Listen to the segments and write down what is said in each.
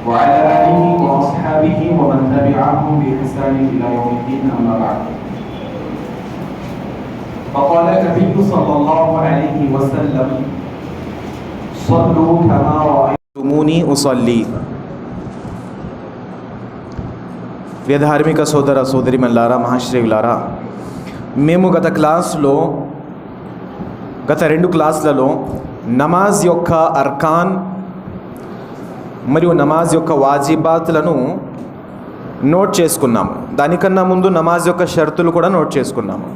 وعلى آله وأصحابه ومن تبعهم بإحسان إلى يوم الدين أما بعد فقال النبي صلى الله عليه وسلم صلوا كما رأيتموني أصلي వేదధార్మిక సోదర సోదరిమల్లారా మహాశ్రేయులారా, మేము గత రెండు క్లాసులలో నమాజ్ యొక్క అర్కాన్ మరియు నమాజ్ యొక్క వాజిబాత్లను నోట్ చేసుకున్నాము. దానికన్నా ముందు నమాజ్ యొక్క షరతులు కూడా నోట్ చేసుకున్నాము.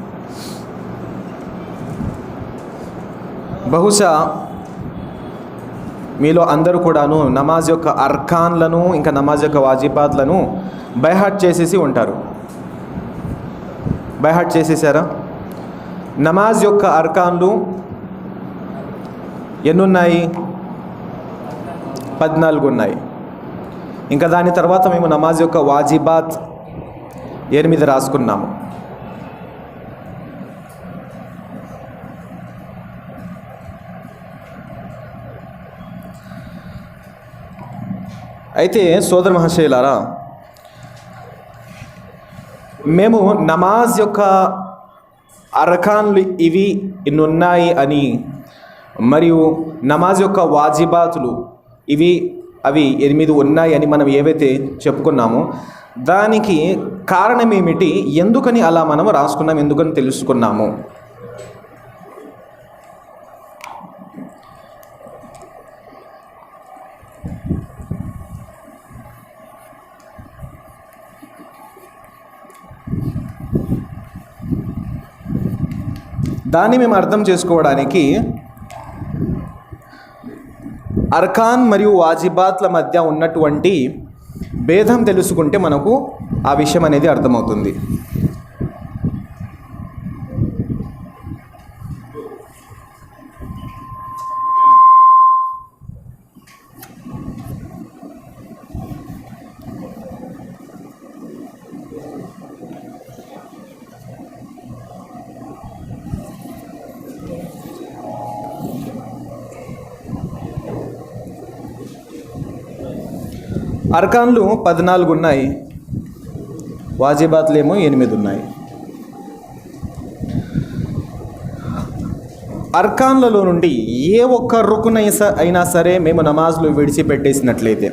బహుశా మీలో అందరూ కూడాను నమాజ్ యొక్క అర్కాన్లను ఇంకా నమాజ్ యొక్క వాజిబాత్లను బైహార్ట్ చేసేసి ఉంటారు. బైహార్ట్ చేసేసారా? నమాజ్ యొక్క అర్కాన్లు ఎన్నున్నాయి? 14 ఉన్నాయి. ఇంకా దాని తర్వాత మేము నమాజ్ యొక్క వాజిబాత్ 8 రాసుకున్నాము. అయితే సోదర మహాశయులారా, మేము నమాజ్ యొక్క అర్కాన్లు ఇన్ని ఉన్నాయి అని మరియు నమాజ్ యొక్క వాజిబాతులు అవి 8 ఉన్నాయి అని మనం ఏవైతే చెప్పుకున్నామో దానికి కారణం ఏమిటి, ఎందుకని అలా మనం రాసుకున్నాం, ఎందుకని తెలుసుకున్నాము. దాన్ని మేము అర్థం చేసుకోవడానికి అర్కాన్ మరియు వాజిబాత్ల మధ్య ఉన్నటువంటి భేదం తెలుసుకుంటే మనకు ఆ విషయం అనేది అర్థమవుతుంది. అర్కాన్లు 14 ఉన్నాయి, వాజిబాత్లు ఏమో 8 ఉన్నాయి. అర్కాన్లలో నుండి ఏ ఒక్క రుకున్ అయినా సరే మేము నమాజ్లు విడిచిపెట్టేసినట్లయితే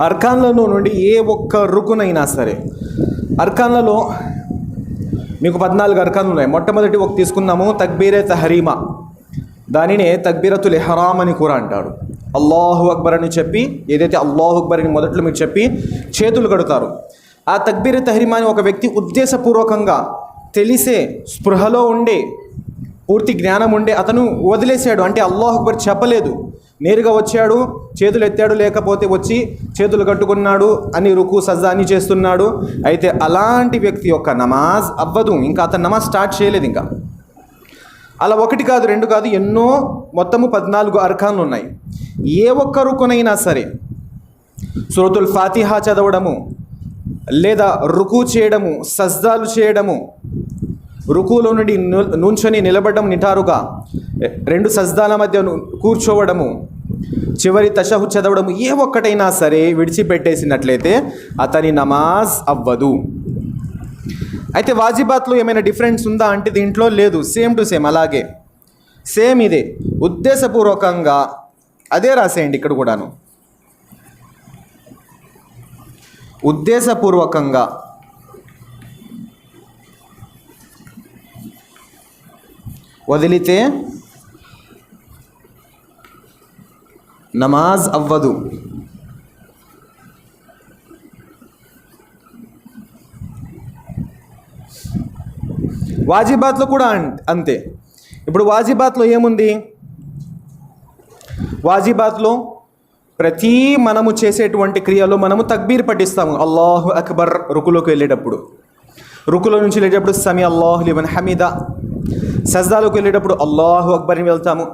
అర్కాన్లలో నుండి ఏ ఒక్క రుకునైనా సరే, అర్కాన్లలో మీకు 14 అర్కాన్లు ఉన్నాయి. మొట్టమొదటి ఒక తీసుకున్నాము, తక్బీరే తహరీమా. దానినే తక్బీరతుల్ ఇహ్రామ్ అని కూడా అంటాడు. అల్లాహు అక్బర్ అని చెప్పి, ఏదైతే అల్లాహు అక్బర్ అని మొదట్లో మీరు చెప్పి చేతులు కడతారు, ఆ తక్బీరే తహరీమా అని ఒక వ్యక్తి ఉద్దేశపూర్వకంగా తెలిసే స్పృహలో ఉండే పూర్తి జ్ఞానం ఉండే అతను వదిలేశాడు, అంటే అల్లాహు అక్బర్ చెప్పలేదు, నేరుగా వచ్చాడు, చేతులు ఎత్తాడు, లేకపోతే వచ్చి చేతులు కట్టుకున్నాడు అని రుకు సజ్జా అని చేస్తున్నాడు. అయితే అలాంటి వ్యక్తి యొక్క నమాజ్ అవ్వదు, ఇంకా అతను నమాజ్ స్టార్ట్ చేయలేదు. ఇంకా అలా 1 కాదు 2 కాదు, ఎన్నో, మొత్తము 14 అర్కాన్లు ఉన్నాయి. ఏ ఒక్క రుకునైనా సరే సూరతుల్ ఫాతిహా చదవడము, లేదా రుకు చేయడము, సజ్దాలు చేయడము, రుకులో నుండి నుంచొని నిలబడడం నిటారుగా, 2 సజ్దాల మధ్య కూర్చోవడము, చివరి తషహుద్ చదవడము, ఏ ఒక్కటైనా సరే విడిచిపెట్టేసినట్లయితే అతని నమాజ్ అవ్వదు. అయితే వాజిబాత్లో ఏమైనా డిఫరెన్స్ ఉందా అంటే దీంట్లో లేదు, సేమ్ టు సేమ్ అలాగే, సేమ్ ఇదే, ఉద్దేశపూర్వకంగా అదే రాసేయండి. ఇక్కడ కూడాను ఉద్దేశపూర్వకంగా వదిలితే నమాజ్ అవ్వదు. వాజిబాత్లో కూడా అంతే. ఇప్పుడు వాజిబాత్లో ఏముంది? వాజిబాత్లో ప్రతి మనము చేసేటువంటి క్రియలో మనము తక్బీర్ పఠిస్తాము. అల్లాహు అక్బర్ రుకులోకి వెళ్ళేటప్పుడు, రుకులో నుంచి వెళ్ళేటప్పుడు సమీ అల్లాహు లిమన్ హమీదా, సజ్దాలోకి వెళ్ళేటప్పుడు అల్లాహు అక్బర్ అని వెళ్తాము.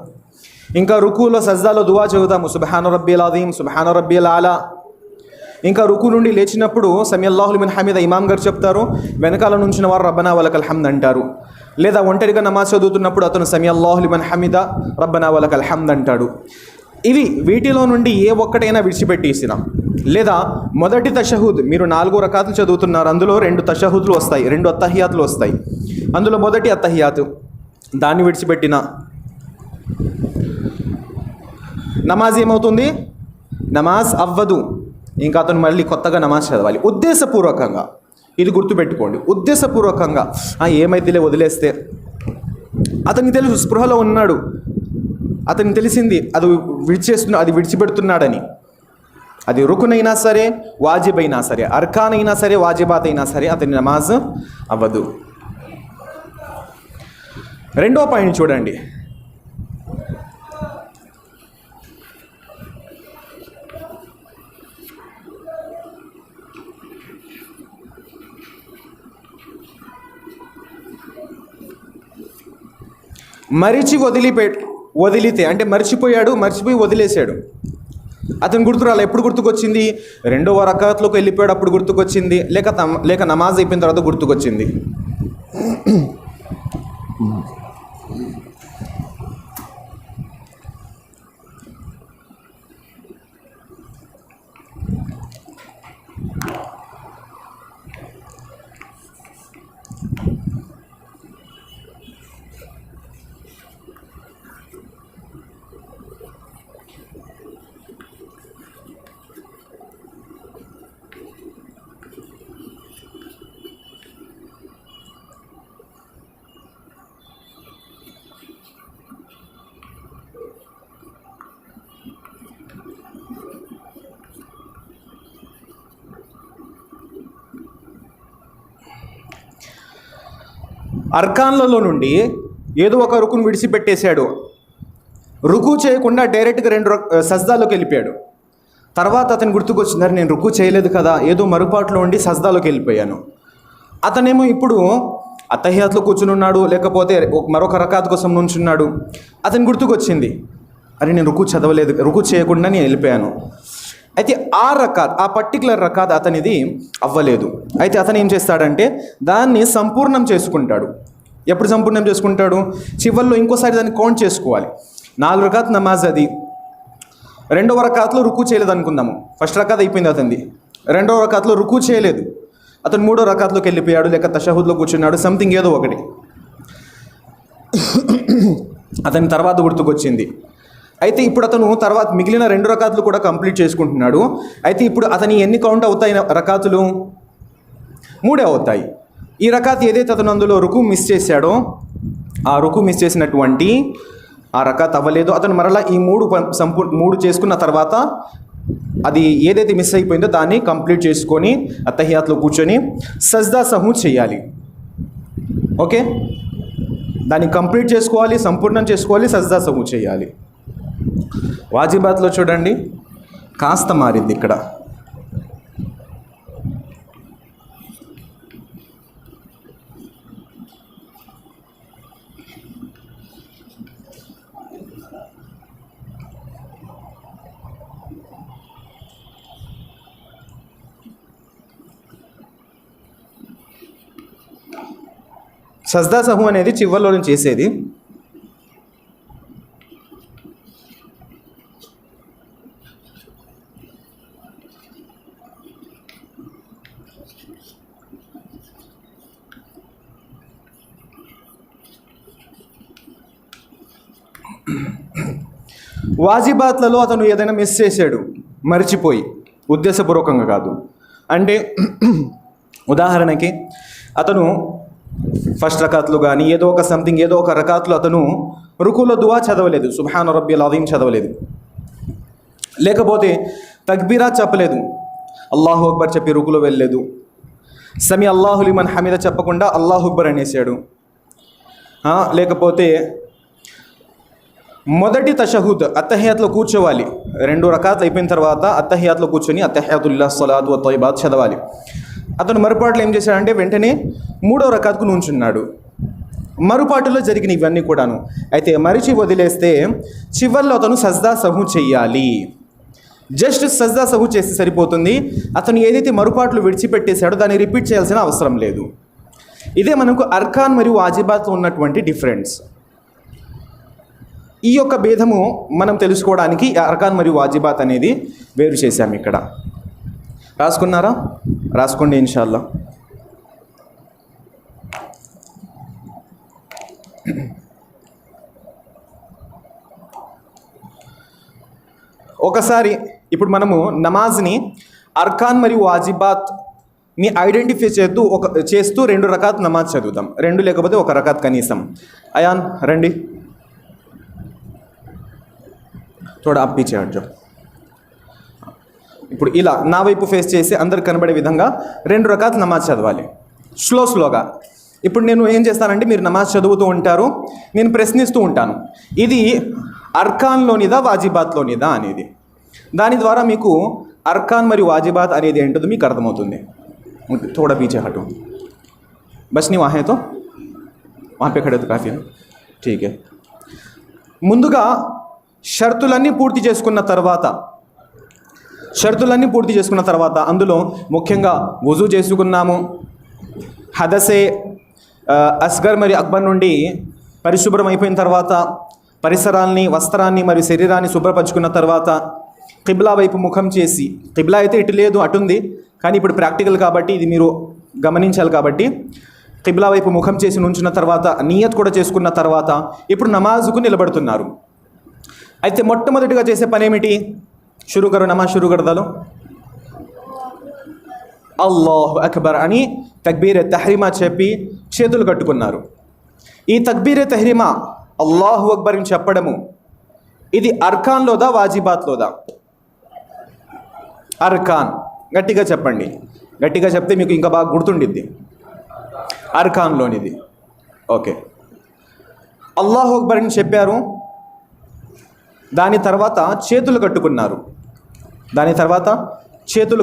ఇంకా రుకులో సజ్దాలో దువా చదువుతాము, సుబ్హాన రబ్బియల్ అజీమ్, సుబ్హాన రబ్బియల్ ఆలా. ఇంకా రుకు నుండి లేచినప్పుడు సమీ అల్లాహు లిమన్ హమీదా ఇమాం గారు చెప్తారు, వెనకాల నుంచిన వారు రబ్బనా వలకల్ హమ్ద్ అంటారు. లేదా ఒంటరిగా నమాజ్ చదువుతున్నప్పుడు అతను సమీ అల్లాహు లిమన్ హమీదా రబ్బనా వలకల్ హమ్ద్ అంటాడు. వీటిలో నుండి ఏ ఒక్కటైనా విడిచిపెట్టేసినా, లేదా మొదటి తషహుద్ మీరు 4 రకాతులు చదువుతున్నారు, అందులో 2 తషహుద్లు వస్తాయి, 2 అత్తహియాతులు వస్తాయి. అందులో మొదటి అత్తహియాతు దాన్ని విడిచిపెట్టిన నమాజ్ ఏమవుతుంది? నమాజ్ అవ్వదు. ఇంకా అతను మళ్ళీ కొత్తగా నమాజ్ చదవాలి ఉద్దేశపూర్వకంగా. ఇది గుర్తుపెట్టుకోండి, ఉద్దేశపూర్వకంగా ఏమైతేలే వదిలేస్తే. అతనికి తెలుసు స్పృహలో ఉన్నాడు, అతనికి తెలిసింది అది విడిచిపెడుతున్నాడని. అది రుకునైనా సరే, వాజిబ్ అయినా సరే, అర్కాన్ అయినా సరే, వాజిబాత్ అయినా సరే, అతని నమాజ్ అవ్వదు. రెండో పాయింట్ చూడండి. వదిలితే అంటే మర్చిపోయి వదిలేశాడు. అతను గుర్తురాలి. ఎప్పుడు గుర్తుకొచ్చింది? 2వ రకాత్లోకి వెళ్ళిపోయాడు, అప్పుడు గుర్తుకొచ్చింది. లేక నమాజ్ అయిపోయిన తర్వాత గుర్తుకొచ్చింది. అర్కాన్లలో నుండి ఏదో ఒక రుకును విడిచిపెట్టేశాడు. రుకు చేయకుండా డైరెక్ట్గా 2 సజ్దాలోకి వెళ్ళిపోయాడు. తర్వాత అతను గుర్తుకొచ్చిందని, నేను రుకు చేయలేదు కదా, ఏదో మరుపాట్లో ఉండి సజ్దాలోకి వెళ్ళిపోయాను. అతనేమో ఇప్పుడు అత్తహియాత్లో కూర్చుని ఉన్నాడు, లేకపోతే మరొక రకాత్ కోసం నుంచున్నాడు. అతను గుర్తుకొచ్చింది, అరే నేను రుకు చేయకుండా నేను వెళ్ళిపోయాను. అయితే ఆ పర్టికులర్ రకాత్ అతనిది అవ్వలేదు. అయితే అతను ఏం చేస్తాడంటే దాన్ని సంపూర్ణం చేసుకుంటాడు. ఎప్పుడు సంపూర్ణం చేసుకుంటాడు? చివరిలో ఇంకోసారి దాన్ని కౌంట్ చేసుకోవాలి. 4 రకాత్ నమాజ్, అది 2వ రకాత్లో రుకు చేయలేదు అనుకుందాము. ఫస్ట్ రకాత్ అయిపోయింది అతనిది. 2వ రకాత్లో రుకు చేయలేదు, అతను 3వ రకాత్లోకి వెళ్ళిపోయాడు, లేక తషహుద్లో కూర్చున్నాడు, సంథింగ్ ఏదో ఒకటి. అతని తర్వాత గుర్తుకొచ్చింది. అయితే ఇప్పుడు అతను తర్వాత మిగిలిన 2 రకాతులు కూడా కంప్లీట్ చేసుకుంటున్నాడు. అయితే ఇప్పుడు అతని ఎన్ని కౌంట్ అవుతాయి రకాతులు? 3 అవుతాయి. ఈ రకాత్ ఏదైతే అతను అందులో రుకు మిస్ చేశాడో, ఆ రుకు మిస్ చేసినటువంటి ఆ రకాత్ అవ్వలేదు. అతను మరలా ఈ 3 చేసుకున్న తర్వాత అది ఏదైతే మిస్ అయిపోయిందో దాన్ని కంప్లీట్ చేసుకొని అత్తహియాత్లో కూర్చొని సజ్దా సహూ చేయాలి. ఓకే, దాన్ని కంప్లీట్ చేసుకోవాలి, సంపూర్ణం చేసుకోవాలి, సజ్దా సహూ చేయాలి. వాజిబాత్లో చూడండి కాస్త మారింది ఇక్కడ. సజ్దా సహూ అనేది చివర్లో నుంచి చేసేది. వాజిబాత్లలో అతను ఏదైనా మిస్ చేశాడు, మర్చిపోయి, ఉద్దేశపూర్వకంగా కాదు. అంటే ఉదాహరణకి అతను ఫస్ట్ రకాత్లో కానీ ఏదో ఒక రకాత్లో అతను రుకులో దువా చదవలేదు, సుబ్హాన రబ్బియల్ అజీమ్ చదవలేదు, లేకపోతే తక్బీరాత్ చెప్పలేదు, అల్లాహు అక్బర్ చెప్పి రుకులో వెళ్ళలేదు, సమీ అల్లాహు లిమన్ హమీద చెప్పకుండా అల్లాహు అక్బర్ అనేసాడు, లేకపోతే మొదటి తషహుద్ అత్తహియాత్లో కూర్చోవాలి. 2 రకాత్ అయిపోయిన తర్వాత అత్తహియాత్లో కూర్చొని అత్తహియాతుల్లాహ్ స్సలాతు వత్తయ్యిబాత్ చదవాలి. అతను మరుపాటులో ఏం చేశాడంటే వెంటనే 3వ రకాత్కు నుంచున్నాడు. మరుపాటులో జరిగిన ఇవన్నీ కూడాను. అయితే మరిచి వదిలేస్తే చివర్లో అతను సజ్దా సహు చెయ్యాలి. జస్ట్ సజ్దా సహు చేస్తే సరిపోతుంది. అతను ఏదైతే మరుపాట్లు విడిచిపెట్టేశాడో దాన్ని రిపీట్ చేయాల్సిన అవసరం లేదు. ఇదే మనకు అర్కాన్ మరియు వాజిబాత్లో ఉన్నటువంటి డిఫరెన్స్. ఈ యొక్క భేదము మనం తెలుసుకోవడానికి అర్కాన్ మరియు వాజిబాత్ అనేది వేరు చేశాము. ఇక్కడ రాసుకున్నారా? రాసుకోండి ఇన్షాల్లా. ఒకసారి ఇప్పుడు మనము నమాజ్ని అర్కాన్ మరియు వాజిబాత్ని ఐడెంటిఫై చేస్తూ 2 రకాత్ నమాజ్ చదువుతాం. 2 లేకపోతే 1 రకాత్ కనీసం. అయాన్ రండి, थोड़ा आप पीछे हट जाओ. ఇప్పుడు ఇలా నా వైపు ఫేస్ చేసి అందరికి కనబడే విధంగా 2 రకాత్ నమాజ్ చదవాలి స్లోగా. ఇప్పుడు నేను ఏం చేస్తానంటే మీరు నమాజ్ చదువుతూ ఉంటారు, నేను ప్రశ్నిస్తూ ఉంటాను, ఇది అర్కాన్లోనిదా వాజిబాత్లోనిదా అనేది. దాని ద్వారా మీకు అర్కాన్ మరియు వాజిబాత్ అనేది ఏంటో మీకు అర్థమవుతుంది. थोड़ा पीछे हटो, बस नहीं वहाँ है तो वहाँ पे खड़े तो काफ़ी है, ठीक है. ముందుగా షరతులన్నీ పూర్తి చేసుకున్న తర్వాత అందులో ముఖ్యంగా వుజూ చేసుకున్నాము, హదసే అస్గర్ మరియు అక్బర్ నుండి పరిశుభ్రం అయిపోయిన తర్వాత పరిసరాల్ని, వస్త్రాన్ని మరియు శరీరాన్ని శుభ్రపరచుకున్న తర్వాత కిబ్లా వైపు ముఖం చేసి, కిబ్లా అయితే ఇటు లేదు అటుంది, కానీ ఇప్పుడు ప్రాక్టికల్ కాబట్టి ఇది మీరు గమనించాలి కాబట్టి కిబ్లా వైపు ముఖం చేసి నుంచున్న తర్వాత నియత్ కూడా చేసుకున్న తర్వాత ఇప్పుడు నమాజుకు నిలబడుతున్నారు. అయితే మొట్టమొదటిగా చేసే పని ఏమిటి? నమాజ్ షురూ కర్దాలో అల్లాహు అక్బర్ అని తక్బీరే తహ్రీమా చెప్పి చేతులు కట్టుకున్నారు. ఈ తక్బీరే తహ్రీమా అల్లాహు అక్బర్ అని చెప్పడము ఇది అర్కాన్లోదా వాజిబాత్లోదా? అర్కాన్. గట్టిగా చెప్పండి, గట్టిగా చెప్తే మీకు ఇంకా బాగా గుర్తుండిద్ది. అర్కాన్లోనిది. ఓకే, అల్లాహు అక్బర్ అని చెప్పారు, దాని తర్వాత చేతులు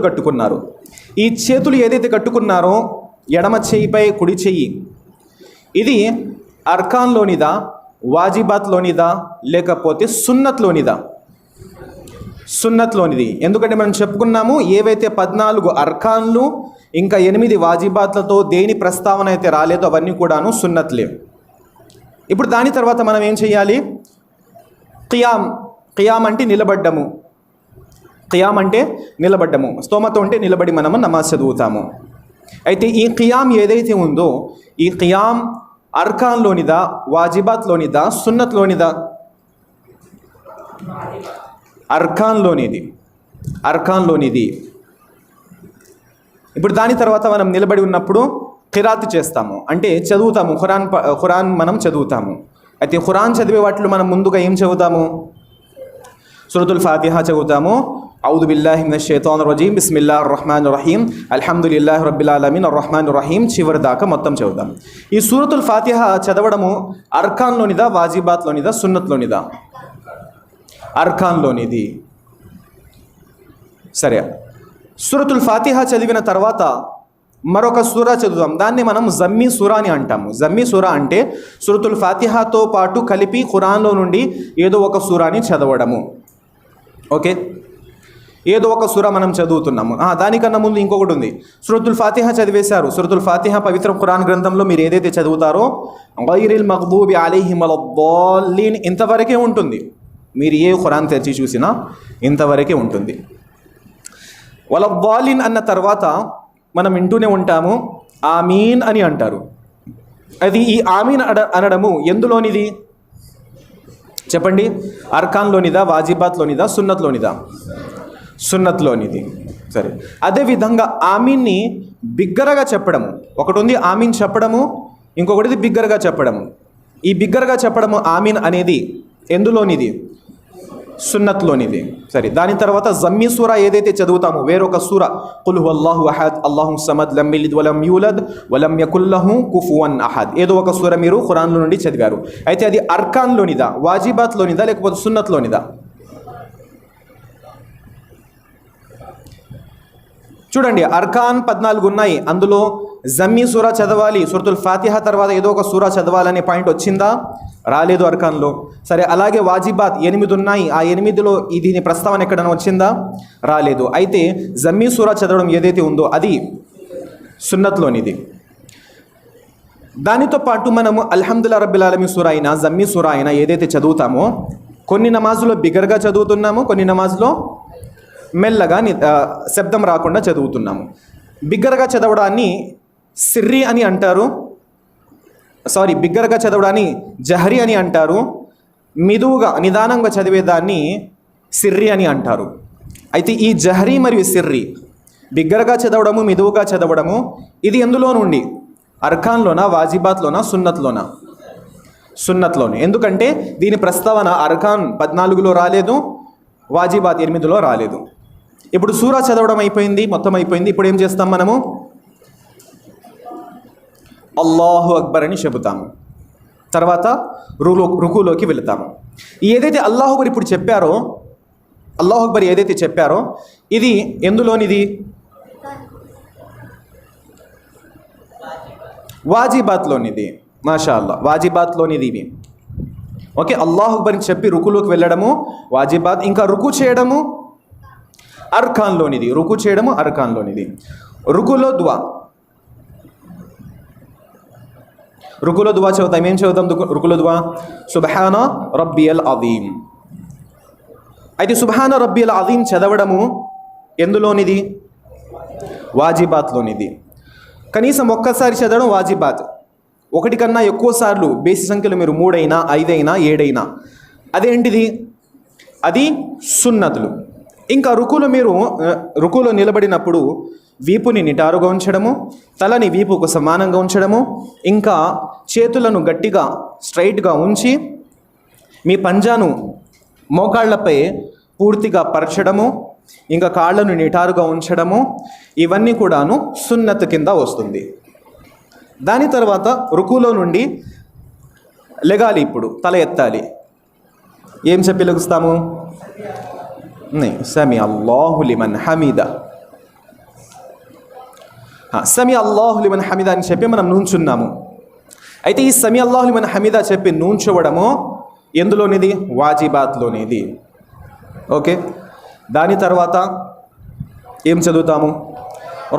కట్టుకున్నారు. ఈ చేతులు ఏదైతే కట్టుకున్నారో ఎడమ చేయిపై కుడి చెయ్యి, ఇది అర్కాన్లోనిదా వాజిబాత్లోనిదా లేకపోతే సున్నత్లోనిది? ఎందుకంటే మనం చెప్పుకున్నాము ఏవైతే 14 అర్కాన్లు ఇంకా 8 వాజిబాత్లతో దేని ప్రస్తావన అయితే రాలేదో అవన్నీ కూడాను సున్నత్లే. ఇప్పుడు దాని తర్వాత మనం ఏం చేయాలి? ఖియామ్ అంటే నిలబడ్డము, స్తోమత ఉంటే నిలబడి మనము నమాజ్ చదువుతాము. అయితే ఈ ఖియామ్ ఏదైతే ఉందో ఈ ఖియామ్ అర్కాన్లోనిదా వాజిబాత్లోనిదా సున్నత్లోనిదా? అర్కాన్లోనిది. ఇప్పుడు దాని తర్వాత మనం నిలబడి ఉన్నప్పుడు ఖిరాత్ చేస్తాము, అంటే చదువుతాము, ఖురాన్ మనం చదువుతాము. అయితే ఖురాన్ చదివే వాటిలో మనం ముందుగా ఏం చదువుతాము? సూరతుల్ ఫాతిహా చదువుతాము. ఔదు బిల్లాహి మినష్ షైతానిర్ రజీం బిస్మిల్లాహిర్ రహ్మానిర్ రహీం అల్హమ్దులిల్లాహి రబ్బిల్ ఆలమీన్ అర్రహ్మానిర్ రహీం చివరి దాకా మొత్తం చదువుతాం. ఈ సూరతుల్ ఫాతిహా చదవడము అర్కాన్లోనిదా వాజిబాత్లోనిదా సున్నత్లోనిదా? అర్కాన్లోనిది. సరే, సూరతుల్ ఫాతిహా చదివిన తర్వాత మరొక సూరా చదువుతాం, దాన్ని మనం జమ్మీ సూరా అని అంటాము. జమ్మీ సూరా అంటే సూరతుల్ ఫాతిహాతో పాటు కలిపి ఖురాన్లో నుండి ఏదో ఒక సూరాని చదవడము. ఓకే, ఏదో ఒక సూరా మనం చదువుతున్నాము. దానికన్నా ముందు ఇంకొకటి ఉంది. సూరతుల్ ఫాతిహా చదివేశారు. సూరతుల్ ఫాతిహా పవిత్ర ఖురాన్ గ్రంథంలో మీరు ఏదైతే చదువుతారో గైరిల్ మగ్దూబి అలైహిమ్ వలద్దీన్ ఇంతవరకే ఉంటుంది. మీరు ఏ ఖురాన్ తెరిచి చూసినా ఇంతవరకే ఉంటుంది. వలద్దీన్ అన్న తర్వాత మనం వింటూనే ఉంటాము ఆమీన్ అని అంటారు. అది ఈ ఆమీన్ అనడము ఎందులోనిది చెప్పండి? అర్కాన్లోనిదా వాజిబాత్లోనిదా సున్నత్లోనిదా? సున్నత్లోనిది. సరే, అదేవిధంగా ఆమీన్ని బిగ్గరగా చెప్పడము ఒకటి ఉంది. ఆమీన్ చెప్పడము, ఇంకొకటిది బిగ్గరగా చెప్పడము. ఈ బిగ్గరగా చెప్పడము ఆమీన్ అనేది ఎందులోనిది? సున్నత్లోనిది. సరే, దాని తర్వాత జమ్మీ సూరా ఏదైతే చదువుతామో వేరొక సూర ఖుల్ హువల్లాహు అహద్ అల్లాహు సమద్ లం యలిద్ వలం యూలద్ వలం యకుల్ లహు కుఫువన్ అహద్, ఏదో ఒక సూర మీరు ఖురాన్లో నుండి చదివారు. అయితే అది అర్కాన్లోనిదా, వాజిబాత్లోనిదా, లేకపోతే సున్నత్లోనిదా? చూడండి, అర్కాన్ 14 ఉన్నాయి. అందులో జమ్మీ సూరా చదవాలి, సూరతుల్ ఫాతిహా తర్వాత ఏదో ఒక సూరా చదవాలనే పాయింట్ వచ్చిందా? రాలేదు అర్కాన్లో. సరే, అలాగే వాజిబాత్ 8 ఉన్నాయి. ఆ 8లో దీని ప్రస్తావన ఎక్కడైనా వచ్చిందా? రాలేదు. అయితే జమ్మీ సూరా చదవడం ఏదైతే ఉందో అది సున్నత్లోనిది. దానితో పాటు మనము అల్హమ్దులిల్లాహి రబ్బిల్ ఆలమీన్ సూరా అయినా జమ్మీ సూరా అయినా ఏదైతే చదువుతామో కొన్ని నమాజులో బిగ్గరగా చదువుతున్నాము, కొన్ని నమాజులో మెల్లగా శబ్దం రాకుండా చదువుతున్నాము. బిగ్గరగా చదవడాన్ని సిర్రి అని అంటారు, బిగ్గరగా చదవడాన్ని జహరి అని అంటారు. మిదువుగా నిదానంగా చదివేదాన్ని సిర్రి అని అంటారు. అయితే ఈ జహరి మరియు సిర్రి, బిగ్గరగా చదవడము, మిదువుగా చదవడము, ఇది ఎందులో నుండి? అర్కాన్లోనా, వాజిబాత్లోనా, సున్నత్లోనా? సున్నత్లోనే. ఎందుకంటే దీని ప్రస్తావన అర్కాన్ 14లో రాలేదు, వాజిబాత్ 8లో రాలేదు. ఇప్పుడు సూరా చదవడం అయిపోయింది, మొత్తం అయిపోయింది. ఇప్పుడు ఏం చేస్తాం మనము? అల్లాహు అక్బర్ అని చెబుతాము. తర్వాత రుకులోకి వెళతాము. ఏదైతే అల్లాహు అక్బర్ ఇప్పుడు చెప్పారో, అల్లాహు అక్బర్ ఏదైతే చెప్పారో ఇది ఎందులోనిది? వాజిబాత్లోనిది. మాషా అల్లా, వాజిబాత్లోనిది ఇవి. ఓకే, అల్లాహు అక్బర్ అని చెప్పి రుకులోకి వెళ్ళడము వాజిబాత్, ఇంకా రుకు చేయడము అర్కాన్లోనిది. రుకు చేయడము అర్కాన్లోనిది. రుకులో దువా చదువుతాం. ఏం చదువుతాం రుకులో దువా? సుబ్హాన రబ్బియల్ అజీమ్. అయితే సుబ్హాన రబ్బియల్ అజీమ్ చదవడము ఎందులోనిది? వాజిబాత్లోనిది. కనీసం ఒక్కసారి చదవడం వాజిబాత్. ఒకటి కన్నా ఎక్కువ సార్లు బేసి సంఖ్యలో మీరు 3 అయినా 5 అయినా 7 అయినా అదేంటిది? అది సున్నతులు. ఇంకా రుకులో నిలబడినప్పుడు వీపుని నిటారుగా ఉంచడము, తలని వీపుకు సమానంగా ఉంచడము, ఇంకా చేతులను గట్టిగా స్ట్రైట్గా ఉంచి మీ పంజాను మోకాళ్లపై పూర్తిగా పరచడము, ఇంకా కాళ్ళను నిటారుగా ఉంచడము, ఇవన్నీ కూడాను సున్నత్ కింద వస్తుంది. దాని తర్వాత రుకులో నుండి లెగాలి. ఇప్పుడు తల ఎత్తాలి. ఏం చెప్పి లెగుస్తాము? సమీ అల్లాహు లిమన్ హమీదా. సమీ అల్లాహు లిమన్ హమీదా అని చెప్పి మనం నుంచున్నాము. అయితే ఈ సమీ అల్లాహు లిమన్ హమీదా చెప్పి నుంచోవడము ఎందులోనిది? వాజిబాత్లోనిది. ఓకే, దాని తర్వాత ఏం చదువుతాము?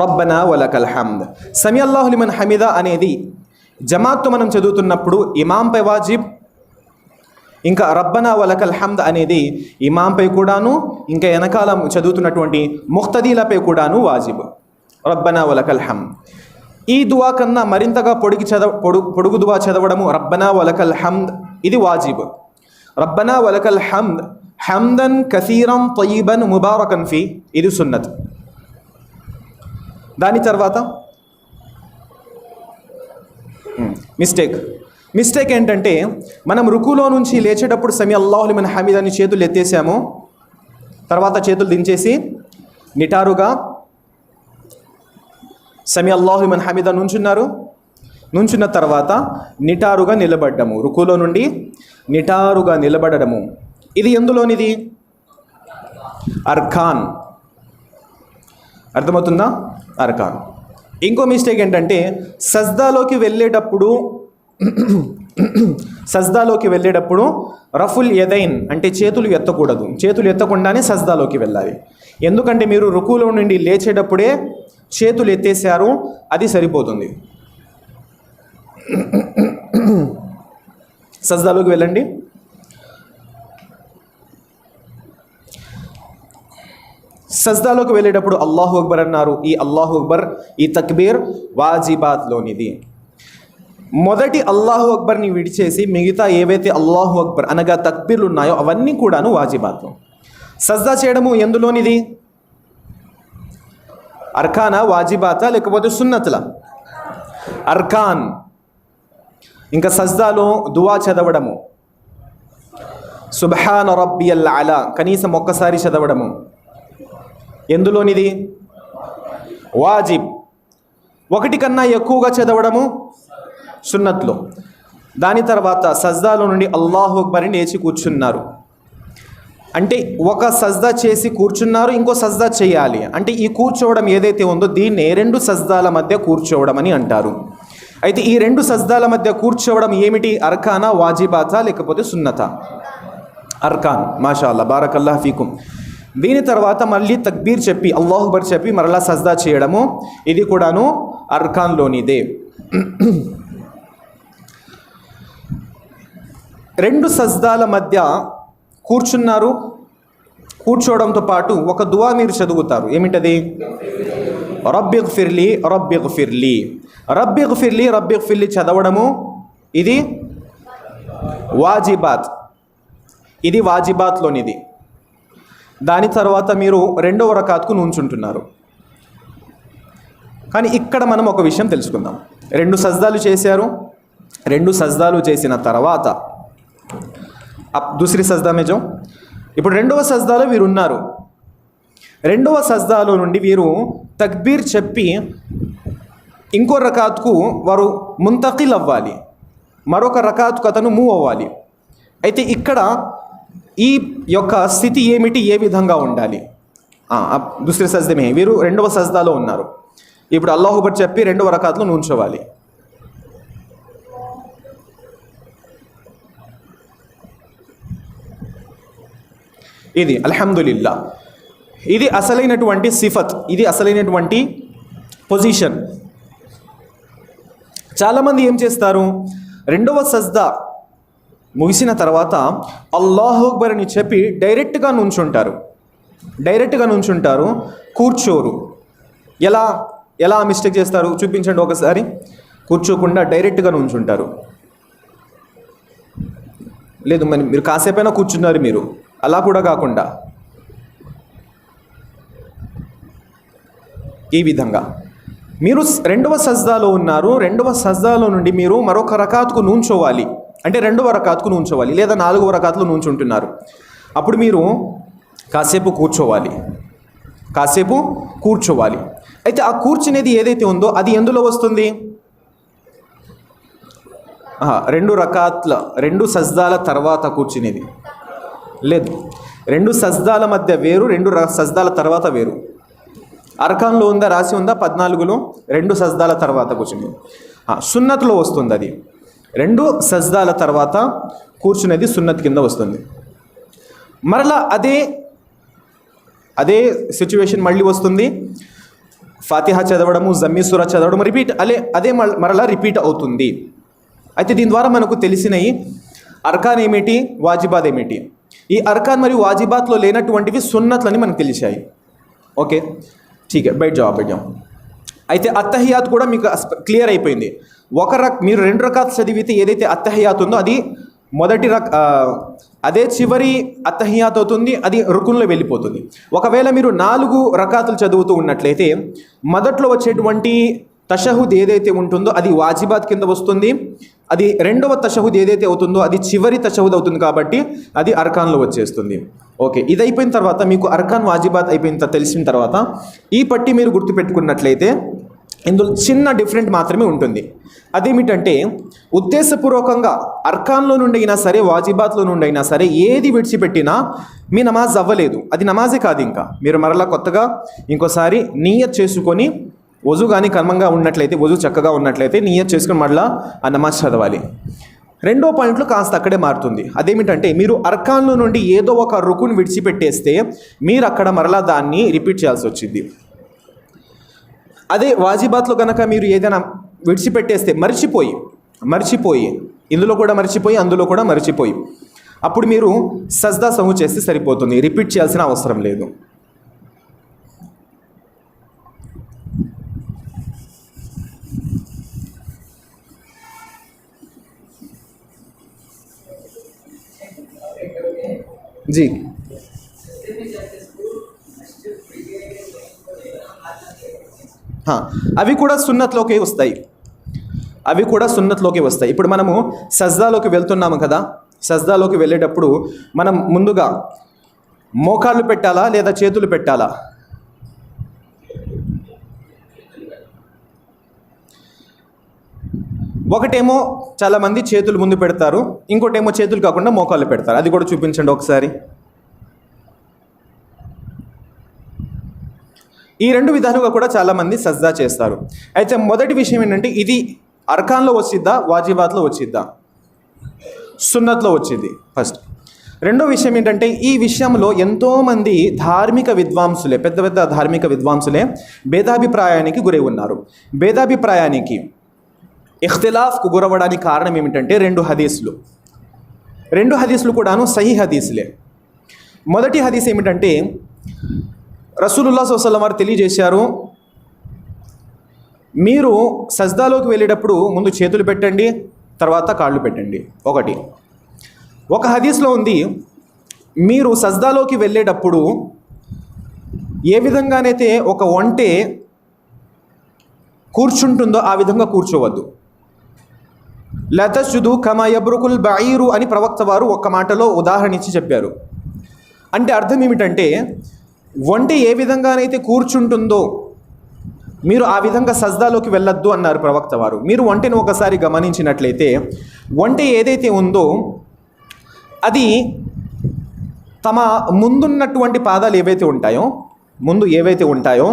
రబ్బనా వలకల్ హమ్ద్. సమీ అల్లాహు లిమన్ హమీదా అనేది జమాత్తో మనం చదువుతున్నప్పుడు ఇమాంపై వాజిబ్, ఇంకా రబ్బనా వలకల్ హమ్ద్ అనేది ఇమాంపై కూడాను, ఇంకా వెనకాల చదువుతున్నటువంటి ముఖ్తదీలపై కూడాను వాజిబ్. రబ్బనా వలకల్ హమ్ద్. ఈ దువా కన్నా మరింతగా పొడుగు దువా చదవడము రబ్బనా వలకల్ హమ్ద్, ఇది వాజిబ్. రబ్బనా వలకల్ హమ్ద్ హమ్దన్ కసీరం తయ్యిబన్ ముబారకన్ ఫీ, ఇది సున్నత్. దాని తర్వాత మిస్టేక్ ఏంటంటే మనం రుకులో నుంచి లేచేటప్పుడు సమీ అల్లాహు లిమన్ హమీదా అని చేతులు ఎత్తేసాము, తర్వాత చేతులు దించేసి నిటారుగా సమీ అల్లాహు లిమన్ హమీదా నుంచున్న తర్వాత నిటారుగా నిలబడ్డము. రుకులో నుండి నిటారుగా నిలబడము, ఇది ఎందులోనిది? అర్కాన్. అర్థమవుతుందా? అర్కాన్. ఇంకో మిస్టేక్ ఏంటంటే సజ్దాలోకి వెళ్ళేటప్పుడు రఫుల్ యదైన్ అంటే చేతులు ఎత్తకూడదు. చేతులు ఎత్తకుండానే సజ్దాలోకి వెళ్ళాలి. ఎందుకంటే మీరు రుకులో నుండి లేచేటప్పుడే చేతులు ఎత్తేసారు, అది సరిపోతుంది. సజ్దాలోకి వెళ్ళండి. సజ్దాలోకి వెళ్ళేటప్పుడు అల్లాహు అక్బర్ అన్నారు. ఈ అల్లాహు అక్బర్, ఈ తక్బీర్ వాజిబాత్లోనిది. మొదటి అల్లాహు అక్బర్ని విడిచేసి మిగతా ఏవైతే అల్లాహు అక్బర్ అనగా తక్బీర్లు ఉన్నాయో అవన్నీ కూడాను వాజిబాత్లో. సజ్దా చేయడము ఎందులోనిది? అర్కానా, వాజిబాతా, లేకపోతే సున్నతులా? అర్కాన్. ఇంకా సజ్దాలో దువా చదవడము సుబ్హాన రబ్బియల్ అలా కనీసం ఒక్కసారి చదవడము ఎందులోనిది? వాజిబ్. ఒకటి కన్నా ఎక్కువగా చదవడము సున్నత్లో. దాని తర్వాత సజ్దాలో నుండి అల్లాహు అక్బర్ అని లేచి కూర్చున్నారు. అంటే ఒక సజ్దా చేసి కూర్చున్నారు, ఇంకో సజ్దా చేయాలి. అంటే ఈ కూర్చోవడం ఏదైతే ఉందో దీన్నే 2 సజ్దాల మధ్య కూర్చోవడం అని అంటారు. అయితే ఈ 2 సజ్దాల మధ్య కూర్చోవడం ఏమిటి? అర్కానా, వాజిబాతా, లేకపోతే సున్నతా? అర్కాన్. మాషాల్లా, బారకల్లాహ్ ఫీకుం. దీని తర్వాత మళ్ళీ తక్బీర్ చెప్పి అల్లాహు అక్బర్ చెప్పి మరలా సజ్దా చేయడము, ఇది కూడాను అర్కాన్లోనిదే. 2 సజ్దాల మధ్య కూర్చున్నారు. కూర్చోవడంతో పాటు ఒక దువా మీరు చదువుతారు. ఏమిటది? రబ్బిగ్ఫిర్లీ రబ్బిగ్ఫిర్లీ రబ్బిగ్ఫిర్లీ రబ్బిగ్ఫిర్లీ చదవడము ఇది వాజిబాత్. ఇది వాజిబాత్లోనిది. దాని తర్వాత మీరు 2వ రకాత్కు నుంచుంటున్నారు. కానీ ఇక్కడ మనం ఒక విషయం తెలుసుకుందాం. 2 సజ్దాలు చేశారు. 2 సజ్దాలు చేసిన తర్వాత దూసరి సజ్దా మే జో, ఇప్పుడు 2వ సజ్దాలో వీరు ఉన్నారు. 2వ సజ్దాలో నుండి వీరు తక్బీర్ చెప్పి ఇంకో రకాత్కు వారు ముంతకిల్ అవ్వాలి, మరొక రకాత్కు అతను మూవ్ అవ్వాలి. అయితే ఇక్కడ ఈ యొక్క స్థితి ఏమిటి, ఏ విధంగా ఉండాలి? దూసరి సజ్దమే, వీరు 2వ సజ్దాలో ఉన్నారు. ఇప్పుడు అల్లాహు అక్బర్ చెప్పి 2వ రకాత్లో నుంచోవాలి. ఇది అల్హమ్దులిల్లా, ఇది అసలైనటువంటి సిఫత్, ఇది అసలైనటువంటి పొజిషన్. చాలామంది ఏం చేస్తారు, 2వ సజ్దా ముగిసిన తర్వాత అల్లాహు అక్బర్ అని చెప్పి డైరెక్ట్గా నుంచుంటారు, కూర్చోరు. ఎలా మిస్టేక్ చేస్తారు చూపించండి ఒకసారి. కూర్చోకుండా డైరెక్ట్గా నుంచుంటారు. లేదు మరి మీరు కాసేపైనా కూర్చున్నారు, మీరు అలా కూడా కాకుండా ఈ విధంగా మీరు 2వ సజ్దాలో ఉన్నారు. 2వ సజ్దాలో నుండి మీరు మరొక రకాత్కు నుంచోవాలి. అంటే 2వ రకాత్కు నుంచోవాలి, లేదా 4వ రకాత్లో నుంచుంటున్నారు. అప్పుడు మీరు కాసేపు కూర్చోవాలి. అయితే ఆ కూర్చునేది ఏదైతే ఉందో అది ఎందులో వస్తుంది? 2 సజ్దాల తర్వాత కూర్చునేది లేదు. 2 సజ్దాల మధ్య వేరు, 2 సజ్దాల తర్వాత వేరు. అర్కాన్లో ఉందా, రాసి ఉందా 14లో 2 సజ్దాల తర్వాత కూర్చునేది. సున్నత్లో వస్తుంది అది. 2 సజ్దాల తర్వాత కూర్చునేది సున్నత్ కింద వస్తుంది. మరలా అదే సిచ్యువేషన్ మళ్ళీ వస్తుంది. ఫాతిహా చదవడము, జమ్మీ సూరా చదవడం అదే మరలా రిపీట్ అవుతుంది. అయితే దీని ద్వారా మనకు తెలిసినవి అర్కాన్ ఏమిటి, వాజిబాత్ ఏమిటి. ఈ అర్కాన్ మరియు వాజిబాత్లో లేనటువంటివి సున్నత్లని మనకు తెలిసాయి. ఓకే, ఠీకే, బయట జాబ్. అయితే అత్తహియాత్ కూడా మీకు క్లియర్ అయిపోయింది. మీరు 2 రకాత్ చదివితే ఏదైతే అత్తహియాత్ ఉందో అది అదే చివరి అత్తహియాత్ అవుతుంది, అది రుకున్లో వెళ్ళిపోతుంది. ఒకవేళ మీరు 4 రకాతులు చదువుతూ ఉన్నట్లయితే మొదట్లో వచ్చేటువంటి తషహుద్ ఏదైతే ఉంటుందో అది వాజిబాత్ కింద వస్తుంది. అది 2వ తషహుద్ ఏదైతే అవుతుందో అది చివరి తషహుద్ అవుతుంది, కాబట్టి అది అర్కాన్లో వచ్చేస్తుంది. ఓకే, ఇది అయిపోయిన తర్వాత మీకు అర్కాన్ వాజిబాత్ తెలిసిన తర్వాత ఈ పట్టి మీరు గుర్తుపెట్టుకున్నట్లయితే ఇందులో చిన్న డిఫరెంట్ మాత్రమే ఉంటుంది. అదేమిటంటే ఉద్దేశపూర్వకంగా అర్కాన్లో నుండి అయినా సరే, వాజిబాత్లో నుండి అయినా సరే ఏది విడిచిపెట్టినా మీ నమాజ్ అవ్వలేదు, అది నమాజే కాదు. ఇంకా మీరు మరలా కొత్తగా ఇంకోసారి నియత్ చేసుకొని, వజు కానీ కర్మంగా ఉన్నట్లయితే, వజు చక్కగా ఉన్నట్లయితే నియత్ చేసుకొని మరలా ఆ నమాజ్ చదవాలి. 2వ పాయింట్లో కాస్త అక్కడే మారుతుంది. అదేమిటంటే మీరు అర్కాన్లో నుండి ఏదో ఒక రుకున్ విడిచిపెట్టేస్తే మీరు అక్కడ మరలా దాన్ని రిపీట్ చేయాల్సి వచ్చింది. అదే వాజిబాత్లో కనుక మీరు ఏదైనా విడిచిపెట్టేస్తే మర్చిపోయి ఇందులో కూడా మర్చిపోయి, అందులో కూడా మర్చిపోయి, అప్పుడు మీరు సజ్దా సహు చేస్తే సరిపోతుంది, రిపీట్ చేయాల్సిన అవసరం లేదు. जी అవి కూడా సున్నత్లోకి వస్తాయి. ఇప్పుడు మనము సజ్దాలోకి వెళ్తున్నాము కదా, సజ్దాలోకి వెళ్ళేటప్పుడు మనం ముందుగా మోకాళ్ళు పెట్టాలా లేదా చేతులు పెట్టాలా? ఒకటేమో చాలామంది చేతులు ముందు పెడతారు, ఇంకోటేమో చేతులు కాకుండా మోకాళ్ళు పెడతారు. అది కూడా చూపించండి ఒకసారి. ఈ రెండు విధాలుగా కూడా చాలామంది సజ్దా చేస్తారు. అయితే మొదటి విషయం ఏంటంటే, ఇది అర్కాన్లో వచ్చిద్దా, వాజిబాత్లో వచ్చిద్దా? సున్నత్లో వచ్చింది ఫస్ట్. రెండో విషయం ఏంటంటే, ఈ విషయంలో ఎంతోమంది ధార్మిక విద్వాంసులే, పెద్ద పెద్ద ధార్మిక విద్వాంసులే భేదాభిప్రాయానికి గురై ఉన్నారు. భేదాభిప్రాయానికి, ఇఖ్తిలాఫ్కు గురవడానికి కారణం ఏమిటంటే రెండు హదీసులు కూడాను సహీ హదీసులే. మొదటి హదీస్ ఏమిటంటే, రసూలుల్లాహ్ సల్లల్లాహు అలైహి వసల్లం వారు తెలియజేశారు, మీరు సజ్దాలోకి వెళ్ళేటప్పుడు ముందు చేతులు పెట్టండి, తర్వాత కాళ్ళు పెట్టండి. ఒక హదీస్లో ఉంది, మీరు సజ్దాలోకి వెళ్ళేటప్పుడు ఏ విధంగానైతే ఒక ఒంటె కూర్చుంటుందో ఆ విధంగా కూర్చోవద్దు. లతస్జుదు కమా యబ్రుకుల్ బঈరు అని ప్రవక్త వారు ఒక్క మాటలో ఉదాహరణ ఇచ్చి చెప్పారు. అంటే అర్థం ఏమిటంటే, ఒంటె ఏ విధంగానైతే కూర్చుంటుందో మీరు ఆ విధంగా సజ్దాలోకి వెళ్ళొద్దు అన్నారు ప్రవక్త వారు. మీరు ఒంటెను ఒకసారి గమనించినట్లయితే, ఒంటె ఏదైతే ఉందో అది తమ ముందున్నటువంటి పాదాలు ఏవైతే ఉంటాయో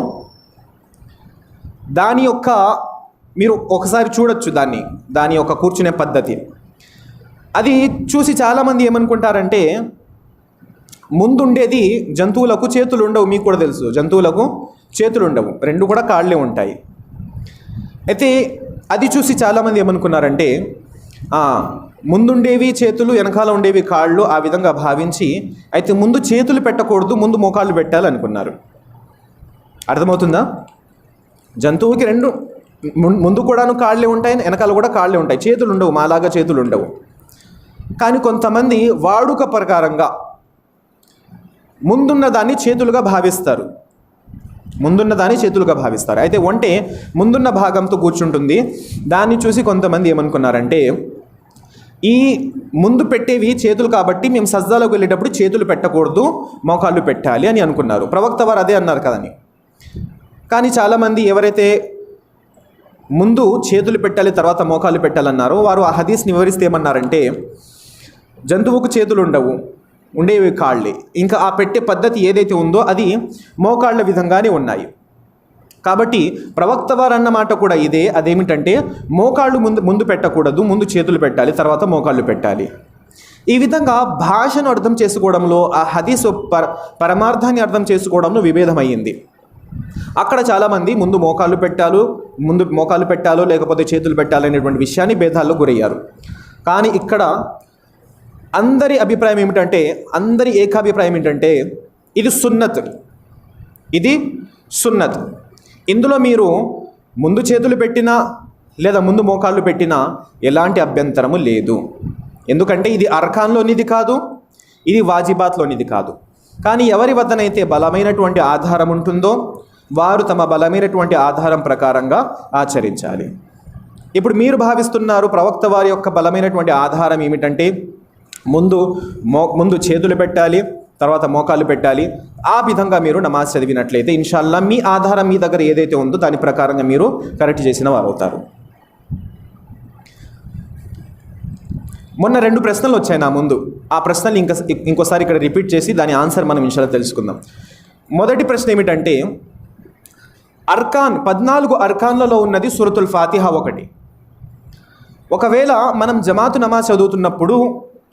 దాని యొక్క, మీరు ఒకసారి చూడొచ్చు దాని యొక్క కూర్చునే పద్ధతి. అది చూసి చాలామంది ఏమనుకుంటారంటే, ముందుండేది జంతువులకు చేతులు ఉండవు. మీకు కూడా తెలుసు, జంతువులకు చేతులు ఉండవు, రెండు కూడా కాళ్ళే ఉంటాయి. అయితే అది చూసి చాలామంది ఏమనుకున్నారంటే, ముందుండేవి చేతులు, వెనకాల ఉండేవి కాళ్ళు, ఆ విధంగా భావించి అయితే ముందు చేతులు పెట్టకూడదు, ముందు మోకాళ్ళు పెట్టాలనుకున్నారు. అర్థమవుతుందా? జంతువుకి రెండు, ముందు కూడాను కాళ్ళే ఉంటాయి, వెనకాల కూడా కాళ్ళే ఉంటాయి, చేతులు ఉండవు, మాలాగా చేతులు ఉండవు. కానీ కొంతమంది వాడుక ప్రకారంగా ముందున్న దాన్ని చేతులుగా భావిస్తారు. అయితే ఒంటె ముందున్న భాగంతో కూర్చుంటుంది. దాన్ని చూసి కొంతమంది ఏమనుకున్నారంటే, ఈ ముందు పెట్టేవి చేతులు కాబట్టి మేము సజ్దాలోకి వెళ్ళేటప్పుడు చేతులు పెట్టకూడదు, మోకాళ్ళు పెట్టాలి అని అనుకున్నారు. ప్రవక్త వారు అదే అన్నారు కదని. కానీ చాలామంది ఎవరైతే ముందు చేతులు పెట్టాలి తర్వాత మోకాళ్ళు పెట్టాలన్నారో వారు ఆ హదీస్ని వివరిస్తే ఏమన్నారంటే, జంతువుకు చేతులు ఉండవు, ఉండేవి కాళ్ళే, ఇంకా ఆ పెట్టే పద్ధతి ఏదైతే ఉందో అది మోకాళ్ళ విధంగానే ఉన్నాయి. కాబట్టి ప్రవక్త వారు అన్న మాట కూడా ఇదే. అదేమిటంటే, మోకాళ్ళు ముందు పెట్టకూడదు, ముందు చేతులు పెట్టాలి, తర్వాత మోకాళ్ళు పెట్టాలి. ఈ విధంగా భాషను అర్థం చేసుకోవడంలో, ఆ హదీసు పరమార్థాన్ని అర్థం చేసుకోవడంలో విభేదం అయ్యింది. అక్కడ చాలామంది ముందు మోకాళ్ళు పెట్టాలో లేకపోతే చేతులు పెట్టాలో అనేటువంటి విషయాన్ని భేదాల్లో గురయ్యారు. కానీ ఇక్కడ అందరి ఏకాభిప్రాయం ఏంటంటే, ఇది సున్నత్. ఇందులో మీరు ముందు చేతులు పెట్టినా లేదా ముందు మోకాళ్ళు పెట్టినా ఎలాంటి అభ్యంతరము లేదు. ఎందుకంటే ఇది అర్కాన్లోనిది కాదు, ఇది వాజిబాత్లోనిది కాదు. కానీ ఎవరి వద్దనైతే బలమైనటువంటి ఆధారం ఉంటుందో వారు తమ బలమైనటువంటి ఆధారం ప్రకారంగా ఆచరించాలి. ఇప్పుడు మీరు భావిస్తున్నారు ప్రవక్త వారి యొక్క బలమైనటువంటి ఆధారం ఏమిటంటే, ముందు చేతులు పెట్టాలి, తర్వాత మోకాళ్ళు పెట్టాలి. ఆ విధంగా మీరు నమాజ్ చదివినట్లయితే ఇన్షాల్లా మీ ఆధారం మీ దగ్గర ఏదైతే ఉందో దాని ప్రకారంగా మీరు కరెక్ట్ చేసిన వారు అవుతారు. మొన్న 2 ప్రశ్నలు వచ్చాయి నా ముందు. ఆ ప్రశ్నలు ఇంకోసారి ఇక్కడ రిపీట్ చేసి దాని ఆన్సర్ మనం ఇన్షాల్లా తెలుసుకుందాం. మొదటి ప్రశ్న ఏమిటంటే, 14 అర్కాన్లలో ఉన్నది సూరతుల్ ఫాతిహా ఒకటి. ఒకవేళ మనం జమాతు నమాజ్ చదువుతున్నప్పుడు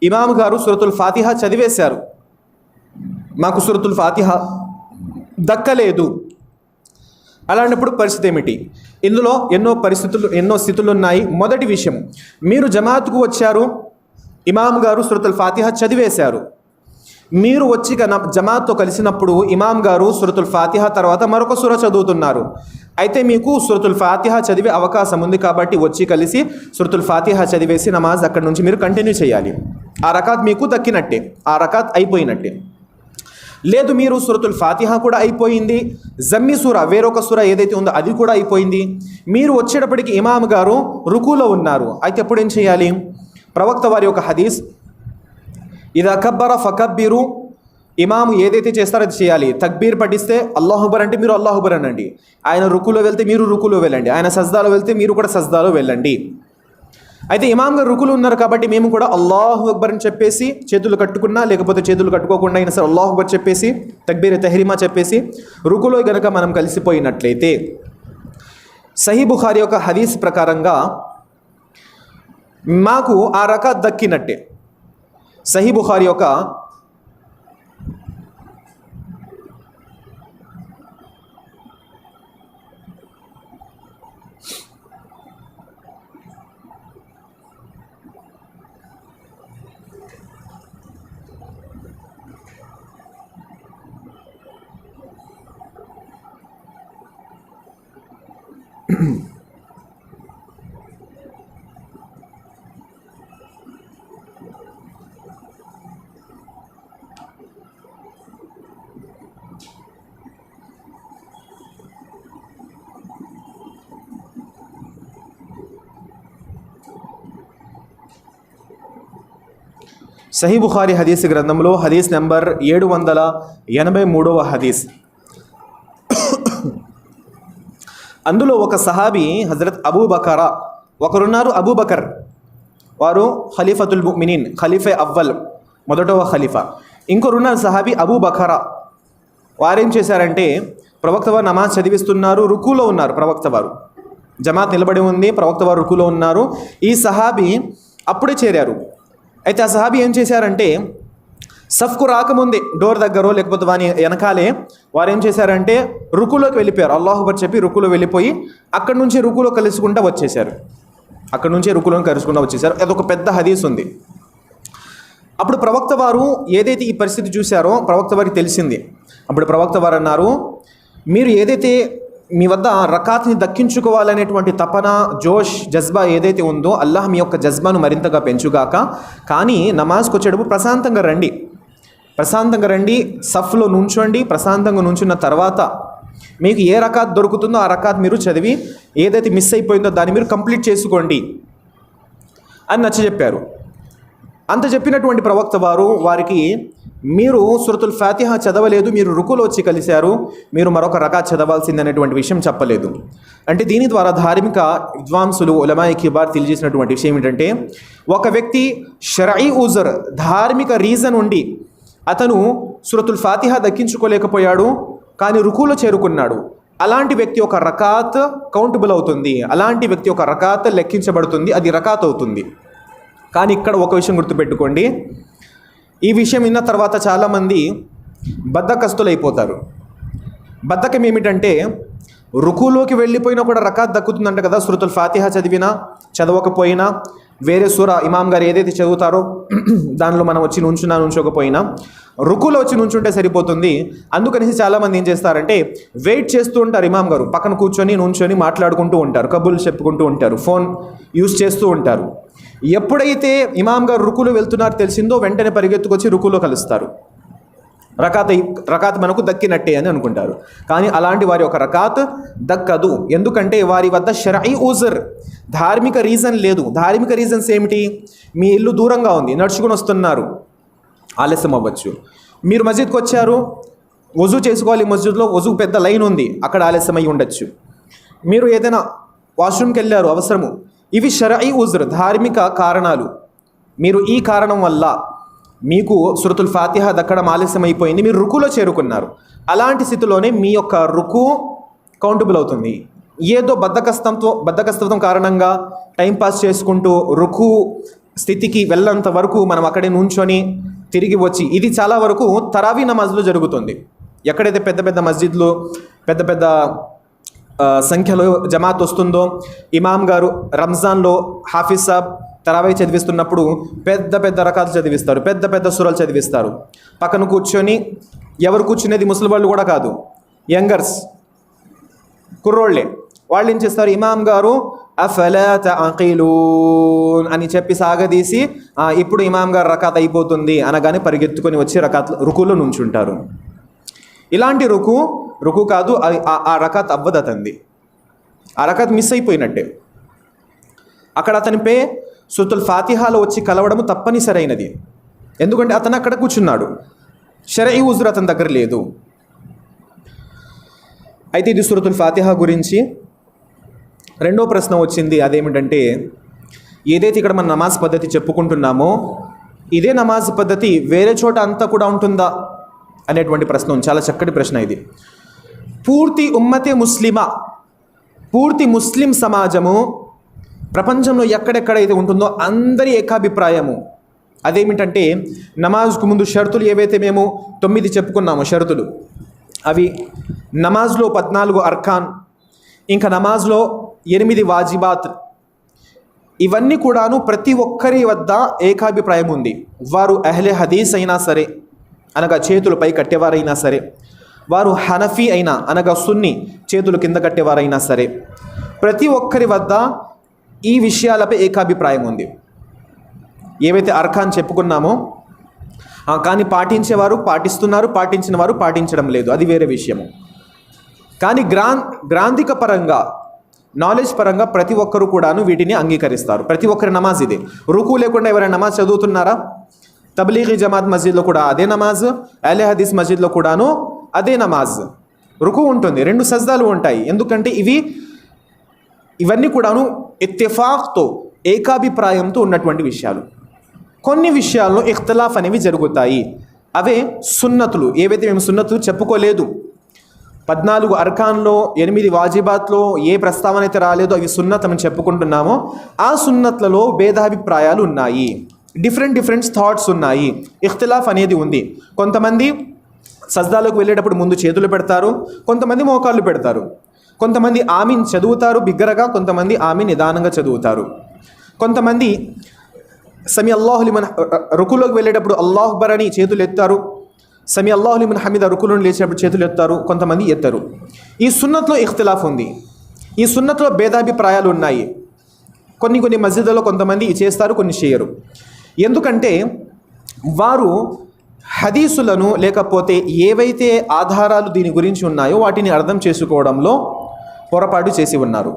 ఇమామ్ గారు సూరతుల్ ఫాతిహా చదివేశారు, మాకు సూరతుల్ ఫాతిహా దక్కలేదు, అలాంటప్పుడు పరిస్థితి ఏమిటి? ఇందులో ఎన్నో స్థితులు ఉన్నాయి. మొదటి విషయం, మీరు జమాత్కు వచ్చారు, ఇమామ్ గారు సూరతుల్ ఫాతిహా చదివేశారు, మీరు వచ్చి జమాత్తో కలిసినప్పుడు ఇమామ్ గారు సూరతుల్ ఫాతిహా తర్వాత మరొక సూర చదువుతున్నారు. అయితే మీకు సూరతుల్ ఫాతిహా చదివే అవకాశం ఉంది కాబట్టి వచ్చి కలిసి సూరతుల్ ఫాతిహా చదివేసి నమాజ్ అక్కడి నుంచి మీరు కంటిన్యూ చేయాలి. ఆ రకాత్ మీకు దక్కినట్టే, ఆ రకాత్ అయిపోయినట్టే. లేదు, మీరు సూరతుల్ ఫాతిహా కూడా అయిపోయింది, జమ్మి సూర వేరొక సూర ఏదైతే ఉందో అది కూడా అయిపోయింది, మీరు వచ్చేటప్పటికి ఇమామ్ గారు రుకులో ఉన్నారు. అయితే ఎప్పుడు ఏం చేయాలి? ప్రవక్త వారి యొక్క హదీస్ ఇదా కబ్బర ఫకబ్బిరు, ఇమాము ఏదైతే చేస్తారో అది చేయాలి. తక్బీర్ పఠిస్తే అల్లాహు అక్బర్ అంటే మీరు అల్లాహు అక్బర్ అనండి. ఆయన రుకులో వెళ్తే మీరు రుకులో వెళ్ళండి. ఆయన సజ్దాలో వెళ్తే మీరు కూడా సజ్దాలో వెళ్ళండి. అయితే ఇమాం గారు రుకులు ఉన్నారు కాబట్టి మేము కూడా అల్లాహు అక్బర్ అని చెప్పేసి చేతులు కట్టుకున్నా లేకపోతే చేతులు కట్టుకోకుండా అయినా సరే అల్లాహు అక్బర్ చెప్పేసి తక్బీర్ తహరీమా చెప్పేసి రుకులో గనక మనం కలిసిపోయినట్లయితే సహీ బుఖారీ యొక్క హదీస్ ప్రకారంగా మాకు ఆ రకాత్ దక్కినట్టే. సహీ బుఖారీ యొక్క సహీ బుఖారీ హదీస్ గ్రంథంలో హదీస్ నెంబర్ 783వ హదీస్. అందులో ఒక సహాబీ హజరత్ అబూబకరా, ఒకరున్నారు అబూబకర్, వారు ఖలీఫతుల్ ముమినీన్, ఖలీఫే అవ్వల్, మొదటవ ఖలీఫా. ఇంకొరున్నారు సహాబీ అబూబకరా. వారేం చేశారంటే ప్రవక్త వారు నమాజ్ చదివిస్తున్నారు, రుకులో ఉన్నారు. ప్రవక్త వారు జమాత్ నిలబడి ఉంది, ప్రవక్త వారు రుకులో ఉన్నారు. ఈ సహాబీ అప్పుడే చేరారు. అయితే ఆ సహాబీ ఏం చేశారంటే సఫ్కు రాకముందే డోర్ దగ్గర లేకపోతే వాని వెనకాలే వారు ఏం చేశారంటే రుకులోకి వెళ్ళిపోయారు. అల్లాహు అక్బర్ చెప్పి రుకులో వెళ్ళిపోయి అక్కడి నుంచి రుకులో కలుసుకుంటూ వచ్చేసారు. అక్కడి నుంచి రుకులోని కలుసుకుంటూ వచ్చేసారు. అదొక పెద్ద హదీస్ ఉంది. అప్పుడు ప్రవక్త వారు ఏదైతే ఈ పరిస్థితి చూశారో ప్రవక్త వారికి తెలిసింది. అప్పుడు ప్రవక్త వారు అన్నారు, మీరు ఏదైతే మీ వద్ద రకాత్ని దక్కించుకోవాలనేటువంటి తపన, జోష్, జజ్బా ఏదైతే ఉందో అల్లాహ్ మీ యొక్క జజ్బాను మరింతగా పెంచుగాక. కానీ నమాజ్కి వచ్చేటప్పుడు ప్రశాంతంగా రండి, ప్రశాంతంగా రండి, సఫ్లో నుంచోండి. ప్రశాంతంగా నుంచున్న తర్వాత మీకు ఏ రకాత్ దొరుకుతుందో ఆ రకాత్ మీరు చదివి ఏదైతే మిస్ అయిపోయిందో దాన్ని మీరు కంప్లీట్ చేసుకోండి అని నచ్చజెప్పారు. అంత చెప్పినటువంటి ప్రవక్త వారు వారికి, మీరు సూరతుల్ ఫాతిహా చదవలేదు, మీరు రుకులో వచ్చి కలిశారు, మీరు మరొక రకాత్ చదవాల్సింది అనేటువంటి విషయం చెప్పలేదు. అంటే దీని ద్వారా ధార్మిక విద్వాంసులు ఉలమాయి కిబార్ తెలియజేసినటువంటి విషయం ఏంటంటే ఒక వ్యక్తి షరఈ ఉజర్, ధార్మిక రీజన్ ఉండి అతను సూరతుల్ ఫాతిహా దక్కించుకోలేకపోయాడు కానీ రుకులో చేరుకున్నాడు, అలాంటి వ్యక్తి ఒక రకాత్ కౌంటబుల్ అవుతుంది, అలాంటి వ్యక్తి ఒక రకాత్ లెక్కించబడుతుంది, అది రకాత్ అవుతుంది. కానీ ఇక్కడ ఒక విషయం గుర్తుపెట్టుకోండి, ఈ విషయం విన్న తర్వాత చాలామంది బద్ధకస్తులు అయిపోతారు. బద్ధకం ఏమిటంటే రుకులోకి వెళ్ళిపోయినా కూడా రకాత్ దక్కుతుందంట కదా, సూరతుల్ ఫాతిహా చదివినా చదవకపోయినా వేరే సూర ఇమాం గారు ఏదైతే చదువుతారో దానిలో మనం వచ్చి నుంచోకపోయినా రుకులో వచ్చి నుంచుంటే సరిపోతుంది. అందుకనేసి చాలామంది ఏం చేస్తారంటే వెయిట్ చేస్తూ ఉంటారు. ఇమాం గారు పక్కన నుంచొని మాట్లాడుకుంటూ ఉంటారు, కబుర్లు చెప్పుకుంటూ ఉంటారు, ఫోన్ యూజ్ చేస్తూ ఉంటారు. ఎప్పుడైతే ఇమాం గారు రుకులో వెళ్తున్నారో తెలిసిందో వెంటనే పరిగెత్తుకొచ్చి రుకులో కలుస్తారు. రకాత్ మనకు దక్కినట్టే అని అనుకుంటారు. కానీ అలాంటి వారి ఒక రకాత్ దక్కదు. ఎందుకంటే వారి వద్ద షరఈ ఉజర్, ధార్మిక రీజన్ లేదు. ధార్మిక రీజన్స్ ఏమిటి? మీ ఇల్లు దూరంగా ఉంది, నడుచుకుని వస్తున్నారు, ఆలస్యం అవ్వచ్చు. మీరు మస్జిద్కి వచ్చారు, వజూ చేసుకోవాలి, మస్జిద్లో వజూ పెద్ద లైన్ ఉంది, అక్కడ ఆలస్యం అయి ఉండొచ్చు. మీరు ఏదైనా వాష్రూమ్కి వెళ్ళారు, అవసరము. ఇవి షరఈ ఉజ్ర్, ధార్మిక కారణాలు. మీరు ఈ కారణం వల్ల మీకు సూరతుల్ ఫాతిహా దక్కడం ఆలస్యం అయిపోయింది, మీరు రుకులో చేరుకున్నారు. అలాంటి స్థితిలోనే మీ యొక్క రుకు కౌంటబుల్ అవుతుంది. ఏదో బద్ధకస్తం కారణంగా టైంపాస్ చేసుకుంటూ రుకు స్థితికి వెళ్ళేంత వరకు మనం అక్కడే నుంచొని తిరిగి వచ్చి, ఇది చాలా వరకు తరావీ నమాజ్లో జరుగుతుంది. ఎక్కడైతే పెద్ద పెద్ద మస్జిద్లు పెద్ద సంఖ్యలో జమాత్ వస్తుందో, ఇమాం గారు రంజాన్లో హాఫీజ్ సాబ్ తరావీ చదివిస్తున్నప్పుడు పెద్ద రకాలు చదివిస్తారు, పెద్ద సూరలు చదివిస్తారు. పక్కన కూర్చొని, ఎవరు కూర్చునేది ముసలి వాళ్ళు కూడా కాదు, యంగర్స్, కుర్రోళ్ళే. వాళ్ళు ఏం చేస్తారు, ఇమాం గారు అఫలా తఅఖిలూన్ అని చెప్పి సాగదీసి ఇప్పుడు ఇమాం గారు రకాత్ అయిపోతుంది అనగానే పరిగెత్తుకొని వచ్చి రుకులో నుంచుంటారు. ఇలాంటి రుకు కాదు, ఆ రకాత్ అవ్వదు, అతనిది ఆ రకాత్ మిస్ అయిపోయినట్టే. అక్కడ అతనిపై సూరతుల్ ఫాతిహాలో వచ్చి కలవడము తప్పనిసరైనది. ఎందుకంటే అతను అక్కడ కూర్చున్నాడు, షరఈ ఉజ్ర్ అతని దగ్గర లేదు. అయితే ఇది సూరతుల్ ఫాతిహా గురించి. రెండో ప్రశ్న వచ్చింది, అదేమిటంటే ఏదైతే ఇక్కడ మన నమాజ్ పద్ధతి చెప్పుకుంటున్నామో ఇదే నమాజ్ పద్ధతి వేరే చోట అంతా కూడా ఉంటుందా అనేటువంటి ప్రశ్న ఉంది. చాలా చక్కటి ప్రశ్న ఇది. పూర్తి ఉమ్మతే ముస్లిమా, పూర్తి ముస్లిం సమాజము ప్రపంచంలో ఎక్కడెక్కడైతే ఉంటుందో అందరి ఏకాభిప్రాయము అదేమిటంటే నమాజ్కు ముందు షరతులు ఏవైతే మేము 9 చెప్పుకున్నామో షరతులు, అవి నమాజ్లో 14 అర్కాన్, ఇంకా నమాజ్లో 8 వాజిబాత్, ఇవన్నీ కూడాను ప్రతి ఒక్కరి వద్ద ఏకాభిప్రాయం ఉంది. వారు అహ్లే హదీస్ అయినా సరే, అనగా చేతులపై కట్టేవారైనా సరే, వారు హనఫీ అయినా అనగా సున్ని చేతులు కింద కట్టేవారైనా సరే, ప్రతి ఒక్కరి వద్ద ఈ విషయాలపై ఏకాభిప్రాయం ఉంది. ఏవైతే అర్కాన్ చెప్పుకున్నామో కానీ పాటించేవారు పాటిస్తున్నారు, పాటించిన వారు పాటించడం లేదు, అది వేరే విషయము. కానీ గ్రాంధిక పరంగా, నాలెడ్జ్ పరంగా ప్రతి ఒక్కరు కూడాను వీటిని అంగీకరిస్తారు. ప్రతి ఒక్కరి నమాజ్ ఇదే. రుకు లేకుండా ఎవరైనా నమాజ్ చదువుతున్నారా? తబ్లీగీ జమాత్ మస్జిద్లో కూడా అదే నమాజ్, అహ్లే హదీస్ మస్జిద్లో కూడాను అదే నమాజ్. రుకు ఉంటుంది, 2 సజ్దాలు ఉంటాయి. ఎందుకంటే ఇవన్నీ కూడాను ఇత్తిఫాక్తో, ఏకాభిప్రాయంతో ఉన్నటువంటి విషయాలు. కొన్ని విషయాల్లో ఇఖ్తిలాఫ్ అనేవి జరుగుతాయి. అవే సున్నతులు. ఏవైతే మేము సున్నతులు చెప్పుకోలేదు, 14 అర్కాన్లో 8 వాజిబాత్లో ఏ ప్రస్తావన అయితే రాలేదో అవి సున్నత్ అని చెప్పుకుంటున్నామో ఆ సున్నత్లలో భేదాభిప్రాయాలు ఉన్నాయి, డిఫరెంట్ థాట్స్ ఉన్నాయి, ఇఖ్తిలాఫ్ అనేది ఉంది. కొంతమంది సజ్దాలోకి వెళ్ళేటప్పుడు ముందు చేతులు పెడతారు, కొంతమంది మోకాళ్ళు పెడతారు, కొంతమంది ఆమీన్ చదువుతారు బిగ్గరగా, కొంతమంది ఆమీన్ నిదానంగా చదువుతారు, కొంతమంది సమీ అల్లాహు లిమన్ రుకులోకి వెళ్ళేటప్పుడు అల్లాహు అక్బర్ అని చేతులు ఎత్తారు, సమీ అల్లాహు లిమన్ హమీద రుకులను లేచినప్పుడు చేతులు ఎత్తారు, కొంతమంది ఎత్తరు. ఈ సున్నత్లో ఇఖ్తిలాఫ్ ఉంది, ఈ సున్నత్లో భేదాభిప్రాయాలు ఉన్నాయి. కొన్ని మస్జిద్లలో కొంతమంది చేస్తారు, కొన్ని చేయరు. ఎందుకంటే వారు హదీసులను లేకపోతే ఏవైతే ఆధారాలు దీని గురించి ఉన్నాయో వాటిని అర్థం చేసుకోవడంలో పొరపాటు చేసి ఉన్నారు.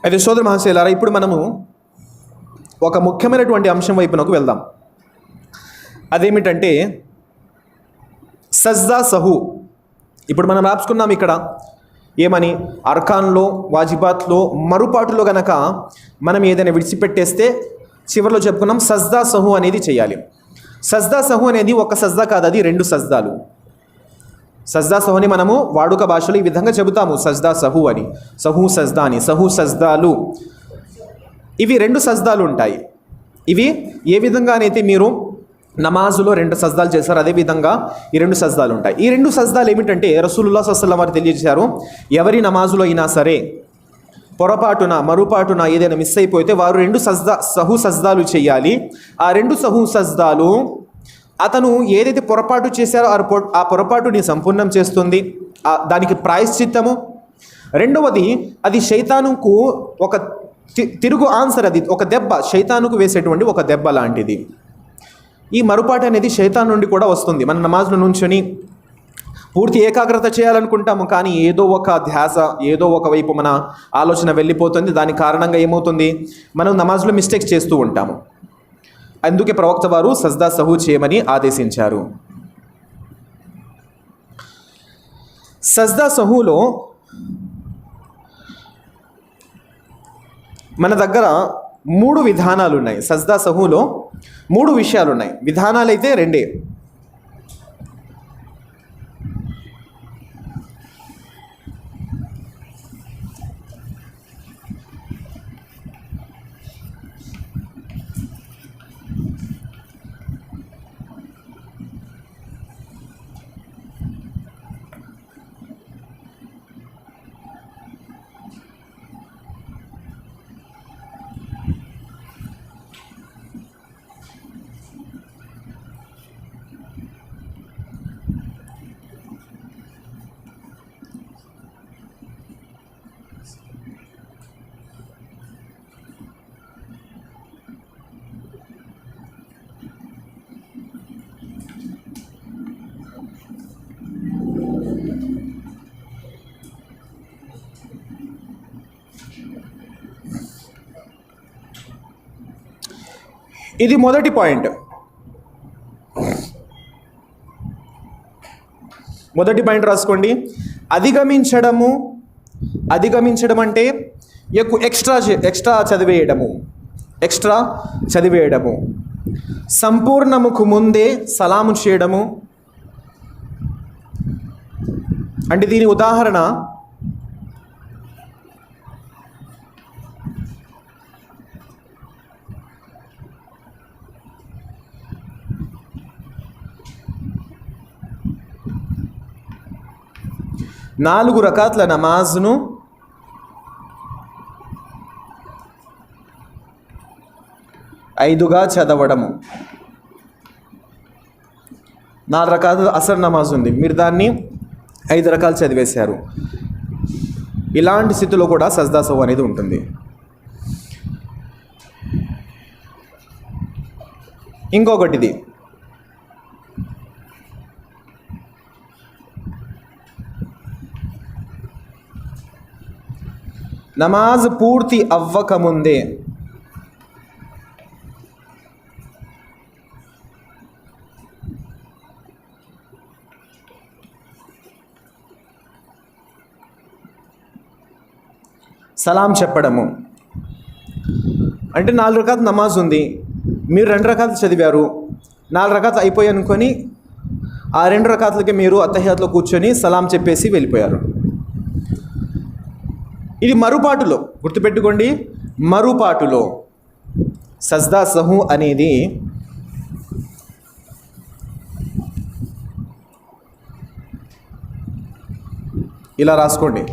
అయితే సోదర మహాశయులారా, ఇప్పుడు మనము ఒక ముఖ్యమైనటువంటి అంశం వైపునకు వెళ్దాం. అదేమిటంటే సజ్దా సహు. ఇప్పుడు మనం రాసుకున్నాం ఇక్కడ ఏమని, అర్కాన్లో వాజిబాత్లో మరుపాటులో గనక మనం ఏదైనా విడిచిపెట్టేస్తే చివరిలో చెప్పుకున్నాం సజ్దా సహు అనేది చేయాలి. సజ్దా సహు అనేది ఒక సజ్దా కాదు, అది 2 సజ్దాలు. సజ్దా సహుని మనము వాడుక భాషలో ఈ విధంగా చెబుతాము, సజ్దా సహు అని, సహు సజ్దా అని, సహు సజ్దాలు. ఇవి 2 సజ్దాలు ఉంటాయి. ఇవి ఏ విధంగానైతే మీరు నమాజులో 2 సజ్దాలు చేశారు, అదేవిధంగా ఈ 2 సజ్దాలు ఉంటాయి. ఈ 2 సజ్దాలు ఏమిటంటే రసూలుల్లాహి సల్లల్లాహు అలైహి వసల్లం వారు తెలియజేశారు, ఎవరి నమాజులో అయినా సరే పొరపాటున మరుపాటున ఏదైనా మిస్ అయిపోతే వారు 2 సహు సజ్దాలు చేయాలి. ఆ 2 సహు సజ్దాలు అతను ఏదైతే పొరపాటు చేశారో ఆ పొరపాటుని సంపూర్ణం చేస్తుంది, దానికి ప్రాయశ్చిత్తము. రెండవది, అది శైతానుకు ఒక తిరుగు ఆన్సర్, అది ఒక దెబ్బ, శైతానుకు వేసేటువంటి ఒక దెబ్బ లాంటిది. ఈ మరుపాటు అనేది శైతాన్ నుండి కూడా వస్తుంది. మన నమాజ్లో నుంచొని పూర్తి ఏకాగ్రత చేయాలనుకుంటాము, కానీ ఏదో ఒక ధ్యాస, ఏదో ఒక వైపు మన ఆలోచన వెళ్ళిపోతుంది. దాని కారణంగా ఏమవుతుంది, మనం నమాజ్లో మిస్టేక్స్ చేస్తూ ఉంటాము. అందుకే ప్రవక్త వారు సజ్దా సహు చేయమని ఆదేశించారు. సజ్దా సహులో మన దగ్గర 3 విధానాలు ఉన్నాయి. సజ్దా సహులో 3 విషయాలు ఉన్నాయి. విధానాలు అయితే 2. ఇది మొదటి పాయింట్. మొదటి పాయింట్ రాసుకోండి. అధిగమించడం అంటే ఎక్స్ట్రా చదివేయడము. సంపూర్ణముకు ముందే సలాము చేయడము. అంటే దీని ఉదాహరణ నాలుగు రకాతుల నమాజ్ను ఐదుగా చదవడము. 4 రకాల అసర్ నమాజ్ ఉంది, మీరు దాన్ని 5 రకాలు చదివేశారు. ఇలాంటి స్థితిలో కూడా సజ్దా సహు అనేది ఉంటుంది. ఇంకొకటిది నమాజ్ పూర్తి అవ్వకముందే సలాం చెప్పడము. అంటే 4 రకాల నమాజ్ ఉంది, మీరు 2 రకాలు చదివారు, 4 రకాలు అయిపోయి అనుకొని ఆ 2 రకాలకి మీరు అత్తహియాత్లో కూర్చొని సలాం చెప్పేసి వెళ్ళిపోయారు. ఇది మరుపాటులో, గుర్తుపెట్టుకోండి, మరుపాటులో సజ్దా సహు అనేది ఇలా రాసుకోండి.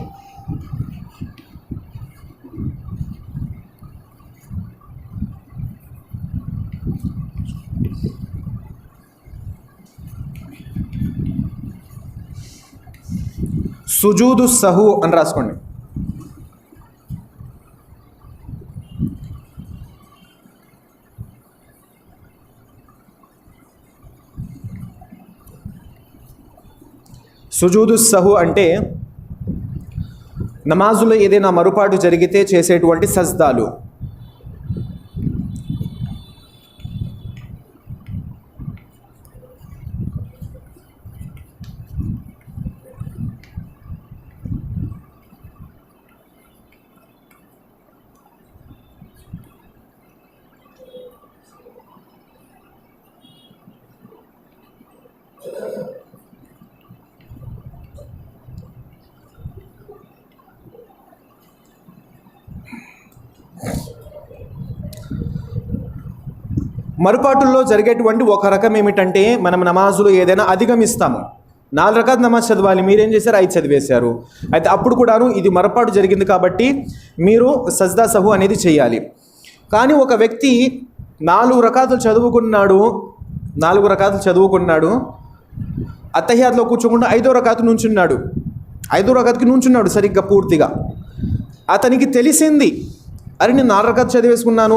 సుజూదు సహు అని రాసుకోండి. సుజూదు సహు అంటే నమాజులో ఏదైనా మరుపాటు జరిగితే చేసేటువంటి సజ్దాలు. మరుపాటుల్లో జరిగేటువంటి ఒక రకం ఏమిటంటే, మనం నమాజులో ఏదైనా అధిగమిస్తాము. 4 రకాల నమాజ్ చదవాలి, మీరేం చేశారు, 5 చదివేశారు. అయితే అప్పుడు కూడాను ఇది మరపాటు జరిగింది కాబట్టి మీరు సజ్దా సహు అనేది చేయాలి. కానీ ఒక వ్యక్తి 4 రకాలు చదువుకున్నాడు, అత్తహియాత్లో కూర్చోకుండా 5వ రకాతు నుంచున్నాడు. 5వ రకాతుకి నుంచున్నాడు సరిగ్గా పూర్తిగా. అతనికి తెలిసింది, అరే నేను 4 రకాతు చదివేసుకున్నాను,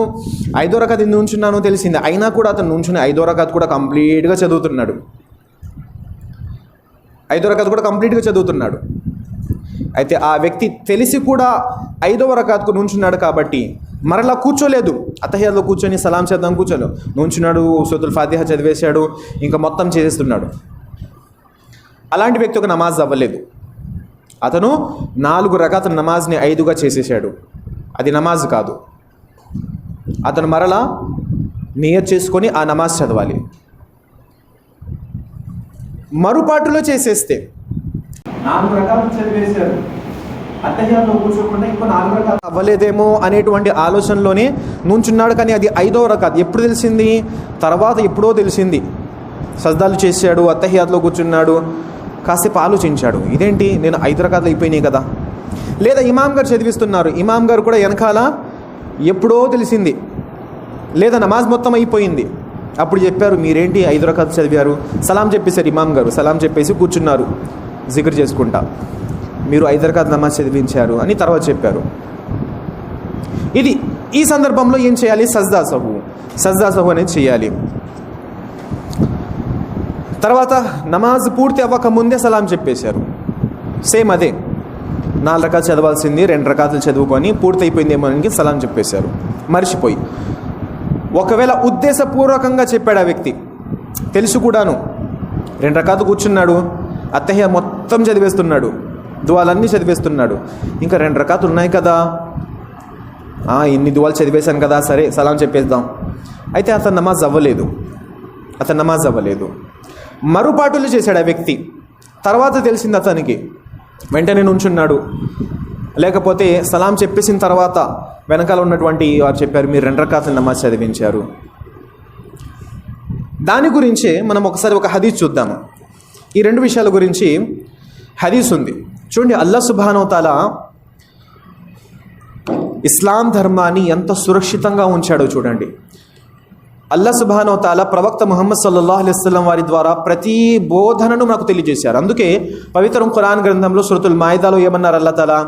5వ రకాతు ఎందుకు నుంచున్నానో తెలిసింది. అయినా కూడా అతను నుంచుని 5వ రకాతు కూడా కంప్లీట్గా చదువుతున్నాడు. 5వ రకాతు కూడా కంప్లీట్గా చదువుతున్నాడు. అయితే ఆ వ్యక్తి తెలిసి కూడా 5వ రకాతుకు నుంచున్నాడు కాబట్టి మరలా కూర్చోలేదు, అత్తహియాత్లో కూర్చొని సలాం చేద్దాం కూర్చోలేదు, నుంచున్నాడు, సూరతుల్ ఫాతిహా చదివేశాడు, ఇంకా మొత్తం చేసేస్తున్నాడు. అలాంటి వ్యక్తి ఒక నమాజ్ అవ్వలేదు. అతను 4 రకాతుల నమాజ్ని 5గా చేసేసాడు. అది నమాజ్ కాదు. అతను మరలా నియత్ చేసుకొని ఆ నమాజ్ చదవాలి. మరుపాటులో చేసేస్తే 4 రకాలు చదివేశారు, అత్తహియాత్లో కూర్చోకుండా ఇంకో 4 రకాలు అవ్వలేదేమో అనేటువంటి ఆలోచనలోనే నుంచున్నాడు. కానీ అది 5వ రకాత్. ఎప్పుడు తెలిసింది? తర్వాత ఎప్పుడో తెలిసింది. సజ్దాలు చేశాడు, అత్తహియాత్లో కూర్చున్నాడు, కాసేపు ఆలోచించాడు, ఇదేంటి నేను 5 రకాలు అయిపోయినాయి కదా. లేదా ఇమాం గారు చదివిస్తున్నారు, ఇమాం గారు కూడా వెనకాల ఎప్పుడో తెలిసింది, లేదా నమాజ్ మొత్తం అయిపోయింది, అప్పుడు చెప్పారు మీరేంటి 5 రకాలు చదివారు, సలాం చెప్పేశారు ఇమాం గారు, సలాం చెప్పేసి కూర్చున్నారు జిక్ర్ చేసుకుంటా, మీరు 5 రకాలు నమాజ్ చదివించారు అని తర్వాత చెప్పారు. ఈ సందర్భంలో ఏం చేయాలి? సజ్దా సహు అనేది చేయాలి. తర్వాత నమాజ్ పూర్తి అవ్వకముందే సలాం చెప్పేశారు. సేమ్ అదే, 4 రకాలు చదవాల్సింది 2 రకాలు చదువుకొని పూర్తి అయిపోయిందేమో అని సలాం చెప్పేశారు మర్చిపోయి. ఒకవేళ ఉద్దేశపూర్వకంగా చెప్పాడు ఆ వ్యక్తి, తెలుసు కూడాను, 2 రకాతు కూర్చున్నాడు, అత్తహియా మొత్తం చదివేస్తున్నాడు, దువాలన్నీ చదివేస్తున్నాడు, ఇంకా 2 రకాతులు ఉన్నాయి కదా, ఇన్ని దువాలు చదివేశాను కదా, సరే సలాం చెప్పేద్దాం. అయితే అతను నమాజ్ అవ్వలేదు. మరుపాటులు చేశాడు ఆ వ్యక్తి. తర్వాత తెలిసింది అతనికి, వెంటనే నుంచున్నాడు. లేకపోతే సలాం చెప్పేసిన తర్వాత వెనకాల ఉన్నటువంటి వారు చెప్పారు, మీరు 2 రకాతులు నమాజ్ చదివించారు. దాని గురించే మనం ఒకసారి ఒక హదీస్ చూద్దాము. ఈ 2 విషయాల గురించి హదీస్ ఉంది చూడండి. అల్లాహ్ సుబ్హానహు వ తఆలా ఇస్లాం ధర్మాన్ని ఎంత సురక్షితంగా ఉంచాడో చూడండి. అల్లాహ్ సుబ్హానహు వ తఆలా ప్రవక్త ముహమ్మద్ సల్లల్లాహు అలైహి వసల్లం వారి ద్వారా ప్రతి బోధనను మనకు తెలియజేశారు. అందుకే పవిత్ర ఖురాన్ గ్రంథంలో సూరతుల్ మాయిదాలో ఏమన్నారు అల్లాహ్ తఆలా,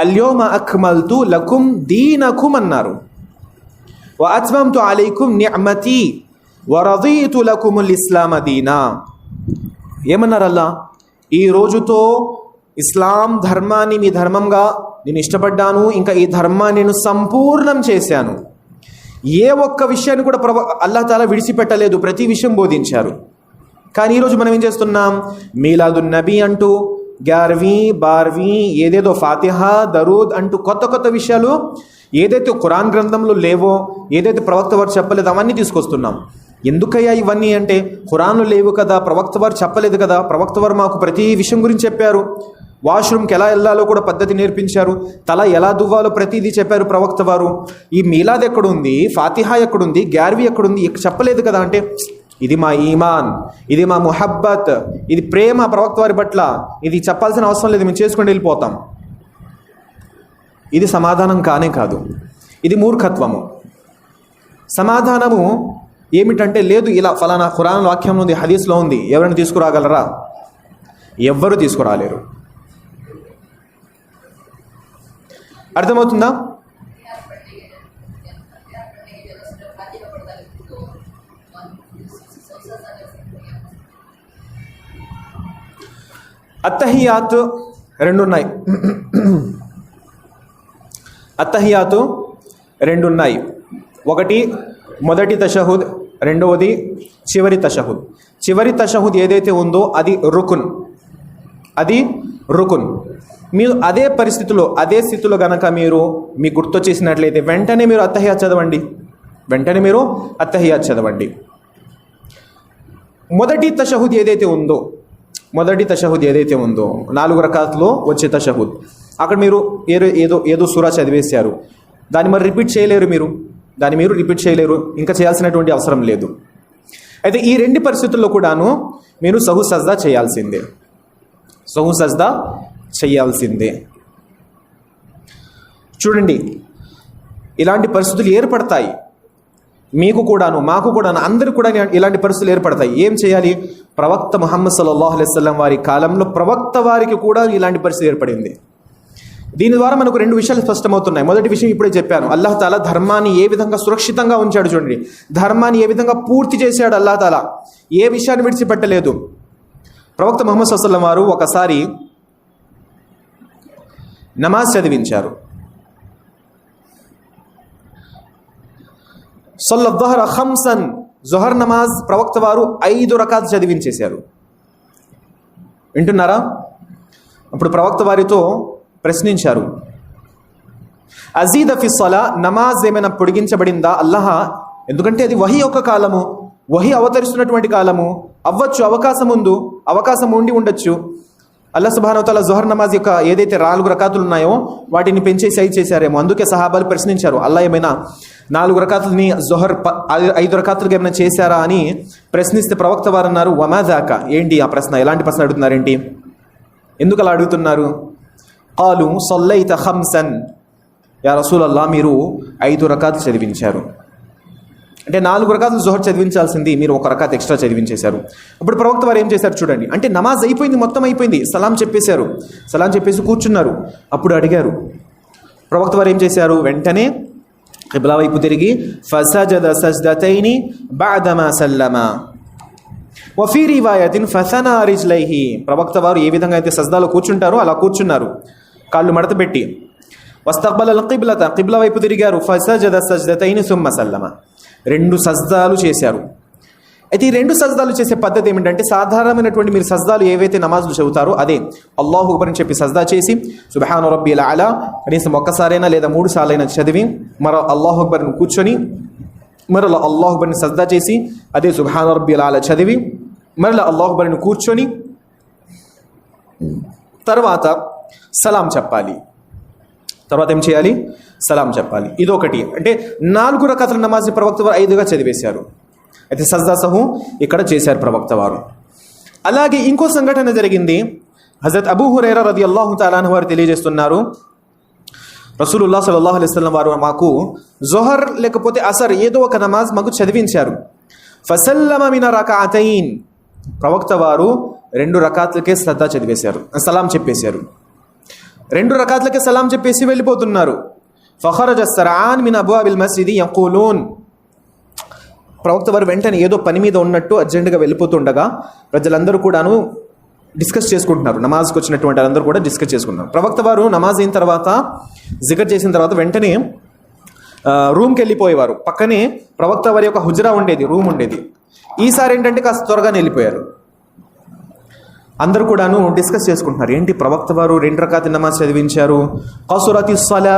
అల్యౌమ అక్మల్తు లకుం దీనకుం అన్నారు, వ అత్మమ్తు అలైకుం నిఅమతి వ రదీతు లకుముల్ ఇస్లామ దీనా. ఏమన్నారు అల్లా, ఈ రోజుతో ఇస్లాం ధర్మాన్ని మీ ధర్మంగా నేను ఇష్టపడ్డాను, ఇంకా ఈ ధర్మాన్ని నేను సంపూర్ణం చేశాను. ఏ ఒక్క విషయాన్ని కూడా అల్లాహ్ తాలా విడిచిపెట్టలేదు, ప్రతి విషయం బోధించారు. కానీ ఈరోజు మనం ఏం చేస్తున్నాం, మీలాదున్ నబీ అంటూ 11वीं 12वीं ఏదేదో ఫాతిహా దరూద్ అంటూ కొత్త కొత్త విషయాలు ఏదైతే ఖురాన్ గ్రంథంలో లేవో, ఏదైతే ప్రవక్త వారు చెప్పలేదు అవన్నీ తీసుకొస్తున్నాం. ఎందుకయ్యా ఇవన్నీ అంటే, ఖురాన్లో లేవు కదా, ప్రవక్త వారు చెప్పలేదు కదా, ప్రవక్త వారు మాకు ప్రతి విషయం గురించి చెప్పారు, వాష్రూమ్కి ఎలా వెళ్ళాలో కూడా పద్ధతి నేర్పించారు, తల ఎలా దువ్వాలో ప్రతిదీ చెప్పారు ప్రవక్త వారు. ఈ మీలాద్ ఎక్కడుంది, ఫాతిహా ఎక్కడుంది, 11वीं ఎక్కడుంది, చెప్పలేదు కదా అంటే, ఇది మా ఈమాన్, ఇది మా ముహబ్బత్, ఇది ప్రేమ ప్రవక్త వారి పట్ల, ఇది చెప్పాల్సిన అవసరం లేదు, మేము చేసుకుని వెళ్ళిపోతాం. ఇది సమాధానం కానే కాదు, ఇది మూర్ఖత్వము. సమాధానము ఏమిటంటే, లేదు ఇలా ఫలానా ఖురాన్ వాక్యంలో ఉంది, హదీస్లో ఉంది, ఎవరైనా తీసుకురాగలరా? ఎవ్వరూ తీసుకురాలేరు. అర్థమవుతుందా? అత్తహియాత్ 2 ఉన్నాయి. అత్తహియాతు 2 ఉన్నాయి. ఒకటి మొదటి తషహుద్, రెండవది చివరి తషహుద్. చివరి తషహుద్ ఏదైతే ఉందో అది రుకున్. మీరు అదే పరిస్థితిలో, అదే స్థితిలో గనక మీకు గుర్తొచ్చేసినట్లయితే వెంటనే మీరు అత్తహియాత్ చదవండి. మొదటి తషహుద్ ఏదైతే ఉందో 4 రకాత్లో వచ్చే తషహుద్, అక్కడ మీరు ఏదో సూరా చదివేశారు, దాన్ని మరి రిపీట్ చేయలేరు, ఇంకా చేయాల్సినటువంటి అవసరం లేదు. అయితే ఈ 2 పరిస్థితుల్లో కూడాను మీరు సహు సజ్దా చేయాల్సిందే. చూడండి, ఇలాంటి పరిస్థితులు ఏర్పడతాయి, మీకు కూడాను, మాకు కూడాను, అందరూ కూడా ఇలాంటి పరిస్థితులు ఏర్పడతాయి. ఏం చేయాలి? ప్రవక్త ముహమ్మద్ సల్లల్లాహు అలైహి వసల్లం వారి కాలంలో ప్రవక్త వారికి కూడా ఇలాంటి పరిస్థితి ఏర్పడింది. దీని ద్వారా మనకు 2 విషయాలు స్పష్టమవుతున్నాయి. మొదటి విషయం ఇప్పుడే చెప్పాను, అల్లాహ్ తాలా ధర్మాన్ని ఏ విధంగా సురక్షితంగా ఉంచాడు చూడండి, ధర్మాన్ని ఏ విధంగా పూర్తి చేశాడు అల్లాహ్ తాలా, ఏ విషయాన్ని విడిచిపెట్టలేదు. ప్రవక్త ముహమ్మద్ సల్లల్లాహు అలైహి వసల్లం వారు ఒకసారి నమాజ్ చదివించారు. సల్లల్లాహు ఖమ్సన్, జొహర్ నమాజ్ ప్రవక్త వారు 5 రకాత్ చదివించేశారు. వింటున్నారా? అప్పుడు ప్రవక్త వారితో ప్రశ్నించారు, అజీద ఫి సలా, నమాజ్ ఏమైనా పొడిగించబడిందా అల్లాహ్? ఎందుకంటే అది వహీ యొక్క కాలము, వహీ అవతరిస్తున్నటువంటి కాలము, అవ్వచ్చు, అవకాశం ఉండి ఉండొచ్చు. అల్లాహ్ సుబ్హానహు వ తఆలా జొహర్ నమాజ్ యొక్క ఏదైతే 4 రకాతులు ఉన్నాయో వాటిని పెంచేసి 5 చేశారేమో. అందుకే సహాబాలు ప్రశ్నించారు, అల్లాహ్ ఏమైనా 4 రకాతులని జొహర్ 5 రకాతులుగా ఏమైనా చేశారా అని ప్రశ్నిస్తే ప్రవక్త వారు అన్నారు, వమాదాక, ఏంటి ఆ ప్రశ్న, ఎలాంటి ప్రశ్న అడుగుతున్నారేంటి, ఎందుకు అలా అడుగుతున్నారు? కాలు సల్లైత ఖమ్సన్, యా రసూలల్లాహ్ మీరు 5 రకాతులు చదివించారు. అంటే 4 రకాతులు జొహర్ చదివించాల్సింది మీరు 1 రకాత్ ఎక్స్ట్రా చదివించేశారు. అప్పుడు ప్రవక్త వారు ఏం చేశారు చూడండి, అంటే నమాజ్ అయిపోయింది, మొత్తం అయిపోయింది, సలాం చెప్పేసి కూర్చున్నారు. అప్పుడు అడిగారు, ప్రవక్త వారు ఏం చేశారు, వెంటనే కిబ్లా వైపు తిరిగి ఫసజద సజ్దతైని బఅదమా సల్లమా వఫీ రివాయతిన్ ఫసనా రిజ్లైహి, ప్రవక్త వారు ఏ విధంగా అయితే సజ్దాలో కూర్చుంటారో అలా కూర్చున్నారు, కాళ్ళు మడతపెట్టి. వస్తక్బల కిబ్లత, కిబ్లా వైపు తిరిగారు. ఫసజద సజ్దతైని సుమ్మ సల్లమ, 2 సజ్దాలు చేశారు. అయితే ఈ 2 సజ్దాలు చేసే పద్ధతి ఏమిటంటే, సాధారణమైనటువంటి మీరు సజ్దాలు ఏవైతే నమాజులు చదువుతారో అదే అల్లాహు అక్బర్ అని చెప్పి సజ్దా చేసి సుబ్హాన రబ్బియల్ అలా కనీసం ఒక్కసారైనా లేదా 3 సార్లైనా చదివి మరో అల్లాహు అక్బర్ని కూర్చొని మరలా అల్లాహు అక్బర్ని సజ్దా చేసి అదే సుబ్హాన రబ్బియల్ అలా చదివి మరలా అల్లాహు అక్బర్ని కూర్చొని తర్వాత సలాం చెప్పాలి. తర్వాత ఏం చేయాలి? సలాం చెప్పాలి. ఇదొకటి. అంటే 4 రకాతుల నమాజ్ ప్రవక్త వారు 5గా చదివేశారు. అయితే సజ్దా సహు ఇక్కడ చేశారు ప్రవక్త వారు. అలాగే ఇంకో సంఘటన జరిగింది. హజరత్ అబూ హురైరా రదియల్లాహు తఆలా అన్హు వారు తెలియజేస్తున్నారు, రసూలుల్లాహ్ సల్లల్లాహు అలైహి వసల్లం వారు మాకు జొహర్ లేకపోతే అసర్ ఏదో ఒక నమాజ్ మాకు చదివించారు. ఫసల్లమ మిన రకఅతైన్, ప్రవక్త వారు 2 రకాతులకే సజ్దా చదివేశారు, సలాం చెప్పేశారు. 2 రకాతులకే సలాం చెప్పేసి వెళ్ళిపోతున్నారు. ఫఖరజ సర్ఆన్ మిన్ అబ్వాబిల్ మస్జిద్ యఖూలూన్, ప్రవక్త వారు వెంటనే ఏదో పని మీద ఉన్నట్టు అర్జెంటుగా వెళ్ళిపోతుండగా ప్రజలందరూ కూడాను డిస్కస్ చేసుకుంటున్నారు. నమాజ్కి వచ్చినటువంటి వాళ్ళందరూ కూడా డిస్కస్ చేసుకుంటున్నారు. ప్రవక్త వారు నమాజ్ అయిన తర్వాత జికర్ చేసిన తర్వాత వెంటనే రూమ్కి వెళ్ళిపోయేవారు. పక్కనే ప్రవక్త వారి యొక్క హుజ్రా ఉండేది, రూమ్ ఉండేది. ఈసారి ఏంటంటే కాస్త త్వరగానే వెళ్ళిపోయారు. అందరూ కూడాను డిస్కస్ చేసుకుంటున్నారు, ఏంటి ప్రవక్త వారు 2 రకాతుల నమాజ్ చదివించారు, కసురతి స్సలా,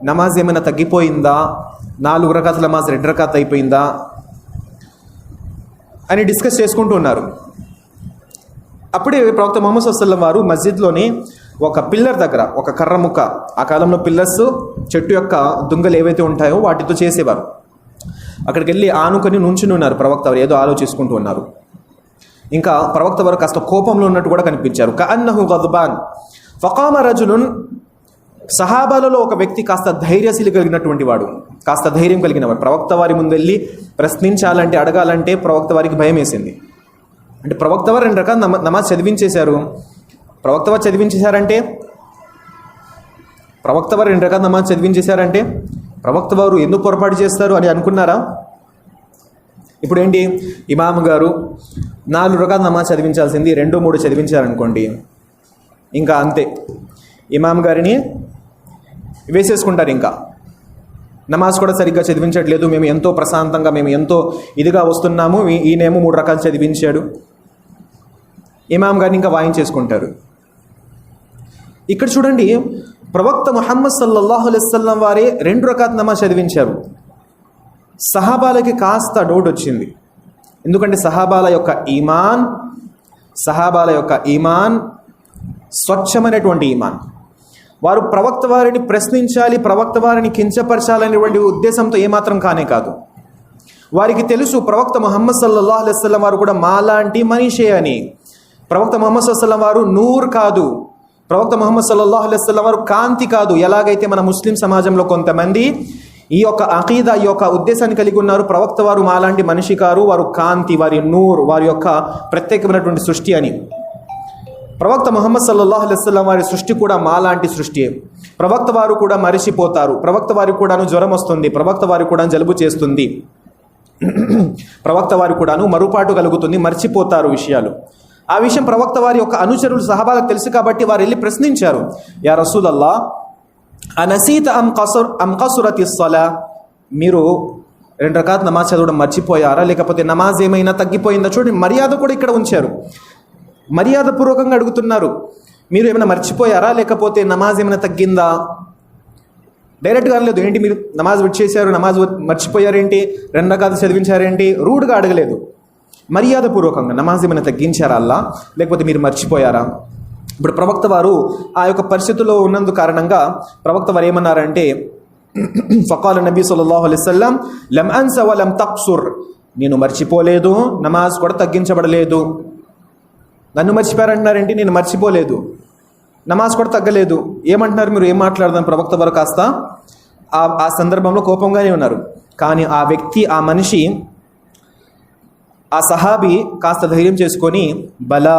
నమాజ్ ఏమైనా తగ్గిపోయిందా, 4 రకాతుల నమాజ్ 2 రకాత్ అయిపోయిందా అని డిస్కస్ చేసుకుంటూ ఉన్నారు. అప్పుడే ప్రవక్త ముహమ్మద్ సల్లల్లాహు అలైహి వసల్లం వారు మస్జిద్లోని ఒక పిల్లర్ దగ్గర, ఒక కర్ర ముక్క, ఆ కాలంలో పిల్లర్స్ చెట్టు యొక్క దుంగలు ఏవైతే ఉంటాయో వాటితో చేసేవారు, అక్కడికి వెళ్ళి ఆనుకొని నుంచుని ఉన్నారు. ప్రవక్త వారు ఏదో ఆలోచించుకుంటూ ఉన్నారు. ఇంకా ప్రవక్త వారు కాస్త కోపంలో ఉన్నట్టు కూడా కనిపించారు. కఅన్నహు గద్బాన్ ఫకామ రజులున్, సహాబాలలో ఒక వ్యక్తి కాస్త ధైర్యశీలి కలిగినటువంటి వాడు, కాస్త ధైర్యం కలిగిన వాడు. ప్రవక్త వారి ముందు వెళ్ళి ప్రశ్నించాలంటే, అడగాలంటే ప్రవక్త వారికి భయం వేసింది. అంటే ప్రవక్త వారు 2 రకాల నమాజ్ చదివించేశారు. ప్రవక్త వారు చదివించేశారంటే ప్రవక్త వారు ఎందుకు పొరపాటు చేస్తారు అని అనుకున్నారా? ఇప్పుడు ఏంటి, ఇమామ్ గారు 4 రకాల నమాజ్ చదివించాల్సింది 2, 3 చదివించారనుకోండి, ఇంకా అంతే, ఇమామ్ గారిని వేసేసుకుంటారు. ఇంకా నమాజ్ కూడా సరిగ్గా చదివించట్లేదు, మేము ఎంతో ప్రశాంతంగా, మేము ఎంతో ఇదిగా వస్తున్నాము, ఈయనేమో 3 రకాలు చదివించాడు, ఇమామ్ గారిని ఇంకా వాయించేసుకుంటారు. ఇక్కడ చూడండి, ప్రవక్త ముహమ్మద్ సల్లల్లాహు అలైహి వసల్లం వారే 2 రకాత్ నమాజ్ చదివించారు. సహాబాలకి కాస్త డౌట్ వచ్చింది. ఎందుకంటే సహాబాల యొక్క ఈమాన్ స్వచ్ఛమైనటువంటి ఈమాన్. వారు ప్రవక్త వారిని ప్రశ్నించాలి, ప్రవక్త వారిని కించపరచాలనేటువంటి ఉద్దేశంతో ఏమాత్రం కానే కాదు. వారికి తెలుసు ప్రవక్త ముహమ్మద్ సల్లల్లాహు అలైహి వసల్లం వారు కూడా మాలాంటి మనిషే అని. ప్రవక్త ముహమ్మద్ సల్లల్లాహు అలైహి వసల్లం వారు నూర్ కాదు, ప్రవక్త ముహమ్మద్ సల్లల్లాహు అలైహి వసల్లం వారు కాంతి కాదు. ఎలాగైతే మన ముస్లిం సమాజంలో కొంతమంది ఈ యొక్క అకీదా, ఈ యొక్క ఉద్దేశాన్ని కలిగి ఉన్నారు, ప్రవక్త వారు మాలాంటి మనిషి కారు, వారు కాంతి, వారి నూర్, వారి యొక్క ప్రత్యేకమైనటువంటి సృష్టి అని. ప్రవక్త ముహమ్మద్ సల్లల్లాహు అలైహి వసల్లం వారి సృష్టి కూడా మాలాంటి సృష్టి. ప్రవక్త వారు కూడా మరిచిపోతారు, ప్రవక్త వారికి కూడాను జ్వరం వస్తుంది, ప్రవక్త వారికి కూడా జలుబు చేస్తుంది, ప్రవక్త వారికి కూడాను మరుపాటు కలుగుతుంది, మర్చిపోతారు విషయాలు. ఆ విషయం ప్రవక్త వారి యొక్క అనుచరులు సహాబాలకు తెలుసు కాబట్టి వారు వెళ్ళి ప్రశ్నించారు, యా రసూలల్లాహ్ అనసీత అమ్ కసురతి స్సలా, మీరు 2 రకాత్ నమాజ్ చదవడం మర్చిపోయారా, లేకపోతే నమాజ్ ఏమైనా తగ్గిపోయిందా? చూడండి, మర్యాద కూడా ఇక్కడ ఉంచారు, మర్యాదపూర్వకంగా అడుగుతున్నారు, మీరు ఏమైనా మర్చిపోయారా, లేకపోతే నమాజ్ ఏమైనా తగ్గిందా? డైరెక్ట్గా అనలేదు, ఏంటి మీరు నమాజ్ విడిచేశారు, నమాజ్ మర్చిపోయారేంటి, 2 రకాత్ చదివించారేంటి, రూడ్గా అడగలేదు, మర్యాదపూర్వకంగా నమాజ్ ఏమైనా తగ్గించారా అల్లా, లేకపోతే మీరు మర్చిపోయారా? ఇప్పుడు ప్రవక్త వారు ఆ యొక్క పరిస్థితుల్లో ఉన్నందు కారణంగా ప్రవక్త వారు ఏమన్నారంటే, ఫకాల నబీ సల్లల్లాహు అలైహి వసల్లం లమ్ అన్స వ లమ్ తక్సుర్, నేను మర్చిపోలేదు, నమాజ్ కూడా తగ్గించబడలేదు. నన్ను మర్చిపోయారంటున్నారేంటి, నేను మర్చిపోలేదు, నమాజ్ కూడా తగ్గలేదు, ఏమంటున్నారు మీరు, ఏం మాట్లాడదాం? ప్రవక్త వారు కాస్త ఆ సందర్భంలో కోపంగానే ఉన్నారు. కానీ ఆ వ్యక్తి, ఆ మనిషి, ఆ సహాబీ కాస్త ధైర్యం చేసుకొని, బలా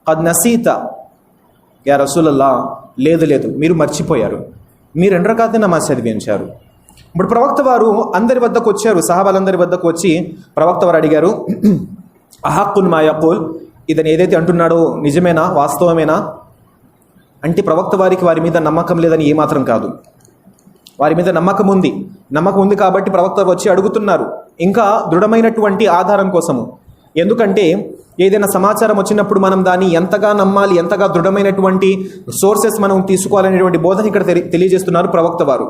ఖద్ నసీత యా రసూలల్లాహ్, లేదు మీరు మర్చిపోయారు, మీరు 2 రకాత్ నమాజ్ చదివించారు. ఇప్పుడు ప్రవక్త వారు అందరి వద్దకు వచ్చారు, సహాబాలందరి వద్దకు వచ్చి ప్రవక్త వారు అడిగారు, అహక్కున్ మా యఖూల్, ఇతను ఏదైతే అంటున్నాడో నిజమేనా, వాస్తవమేనా? అంటే ప్రవక్త వారికి వారి మీద నమ్మకం లేదని ఏమాత్రం కాదు, వారి మీద నమ్మకం ఉంది కాబట్టి ప్రవక్త వచ్చి అడుగుతున్నారు, ఇంకా దృఢమైనటువంటి ఆధారం కోసము. ఎందుకంటే ఏదైనా సమాచారం వచ్చినప్పుడు మనం దాన్ని ఎంతగా నమ్మాలి, ఎంతగా దృఢమైనటువంటి సోర్సెస్ మనం తీసుకోవాలనేటువంటి బోధన ఇక్కడ తెలియజేస్తున్నారు ప్రవక్త వారు.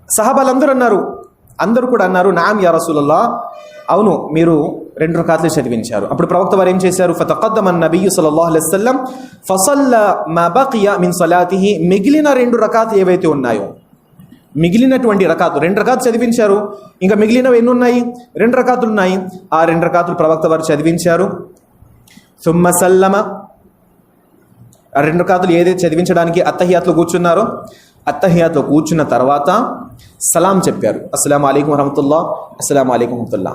సహాబాలందరూ అన్నారు, అందరూ కూడా అన్నారు, నామ్ యా రసూలల్లా, అవును మీరు 2 రకాతులు చదివించారు. అప్పుడు ప్రవక్త వారు ఏం చేశారు? ఫతఖద్దమ నబియ్యు సల్లల్లాహు అలైహి వసల్లం ఫసల్ల మా బకియ మిన్ సలాతిహి, మిగిలిన 2 రకాతులు ఏవైతే ఉన్నాయో, మిగిలినటువంటి రకాతులు 2 రకాతులు చదివించారు. ఇంకా మిగిలినవి ఎన్ని ఉన్నాయి? 2 రకాతులు ఉన్నాయి. ఆ 2 రకాతులు ప్రవక్త వారు చదివించారు. సుమ్మ సల్లమ, ఆ 2 రకాతులు ఏదైతే చదివించడానికి అత్తహియాత్లో కూర్చున్నారో, అత్తహియాత్లో కూర్చున్న తర్వాత సలాం చెప్పారు. అస్సలాము అలైకుం వరహమతుల్లా, అస్సలాము అలైకుం వరహమతుల్లా.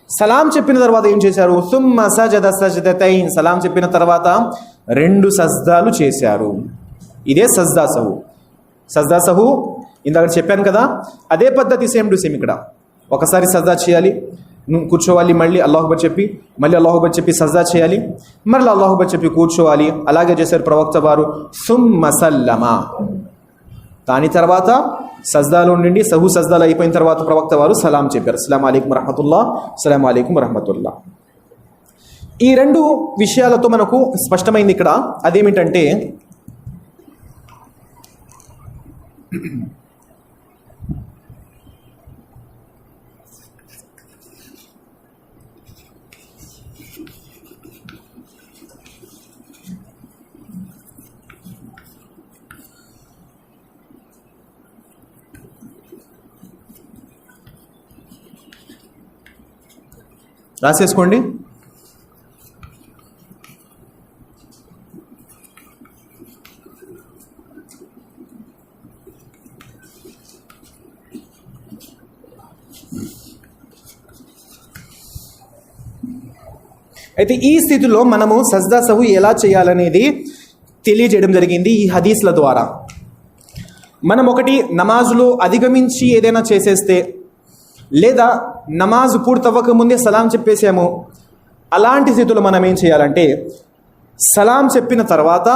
సలాం చెప్పిన తర్వాత ఏం చేశారు? సుమ్మ సజద సజదతైన్, సలాం చెప్పిన తర్వాత 2 సజ్దాలు చేశారు. ఇదే సజ్దా సహు. సజ్దా సహు ఇందాక చెప్పాను కదా, అదే పద్ధతి సేమ్ టు సేమ్. ఇక్కడ ఒకసారి సజ్దా చేయాలి, కూర్చోవాలి, మళ్ళీ అల్లాహుబర్ చెప్పి మళ్ళీ అల్లాహుబర్ చెప్పి సజ్దా చేయాలి, మళ్ళీ అల్లాహుబర్ చెప్పి కూర్చోవాలి. అలాగే చేశారు ప్రవక్త వారు. సుమ్మ సల్లమ, దాని తర్వాత సజ్దాలో నుండి సహు సజ్దాలు అయిపోయిన తర్వాత ప్రవక్త వారు సలాం చెప్పారు. అస్సలాము అలైకుం వరహమతుల్లా, అస్సలాము అలైకుం వరహమతుల్లా. ఈ 2 విషయాలతో మనకు స్పష్టమైంది ఇక్కడ. అదేమిటంటే రాసేసుకోండి. అయితే ఈ స్థితిలో మనము సజ్దా సహు ఎలా చేయాలనేది తెలియజేయడం జరిగింది ఈ హదీస్ల ద్వారా. మనం ఒకటి నమాజులో అధిగమించి ఏదైనా చేసేస్తే, లేదా నమాజు పూర్తవ్వక ముందే సలాం చెప్పేసాము, అలాంటి స్థితిలో మనం ఏం చేయాలంటే సలాం చెప్పిన తర్వాత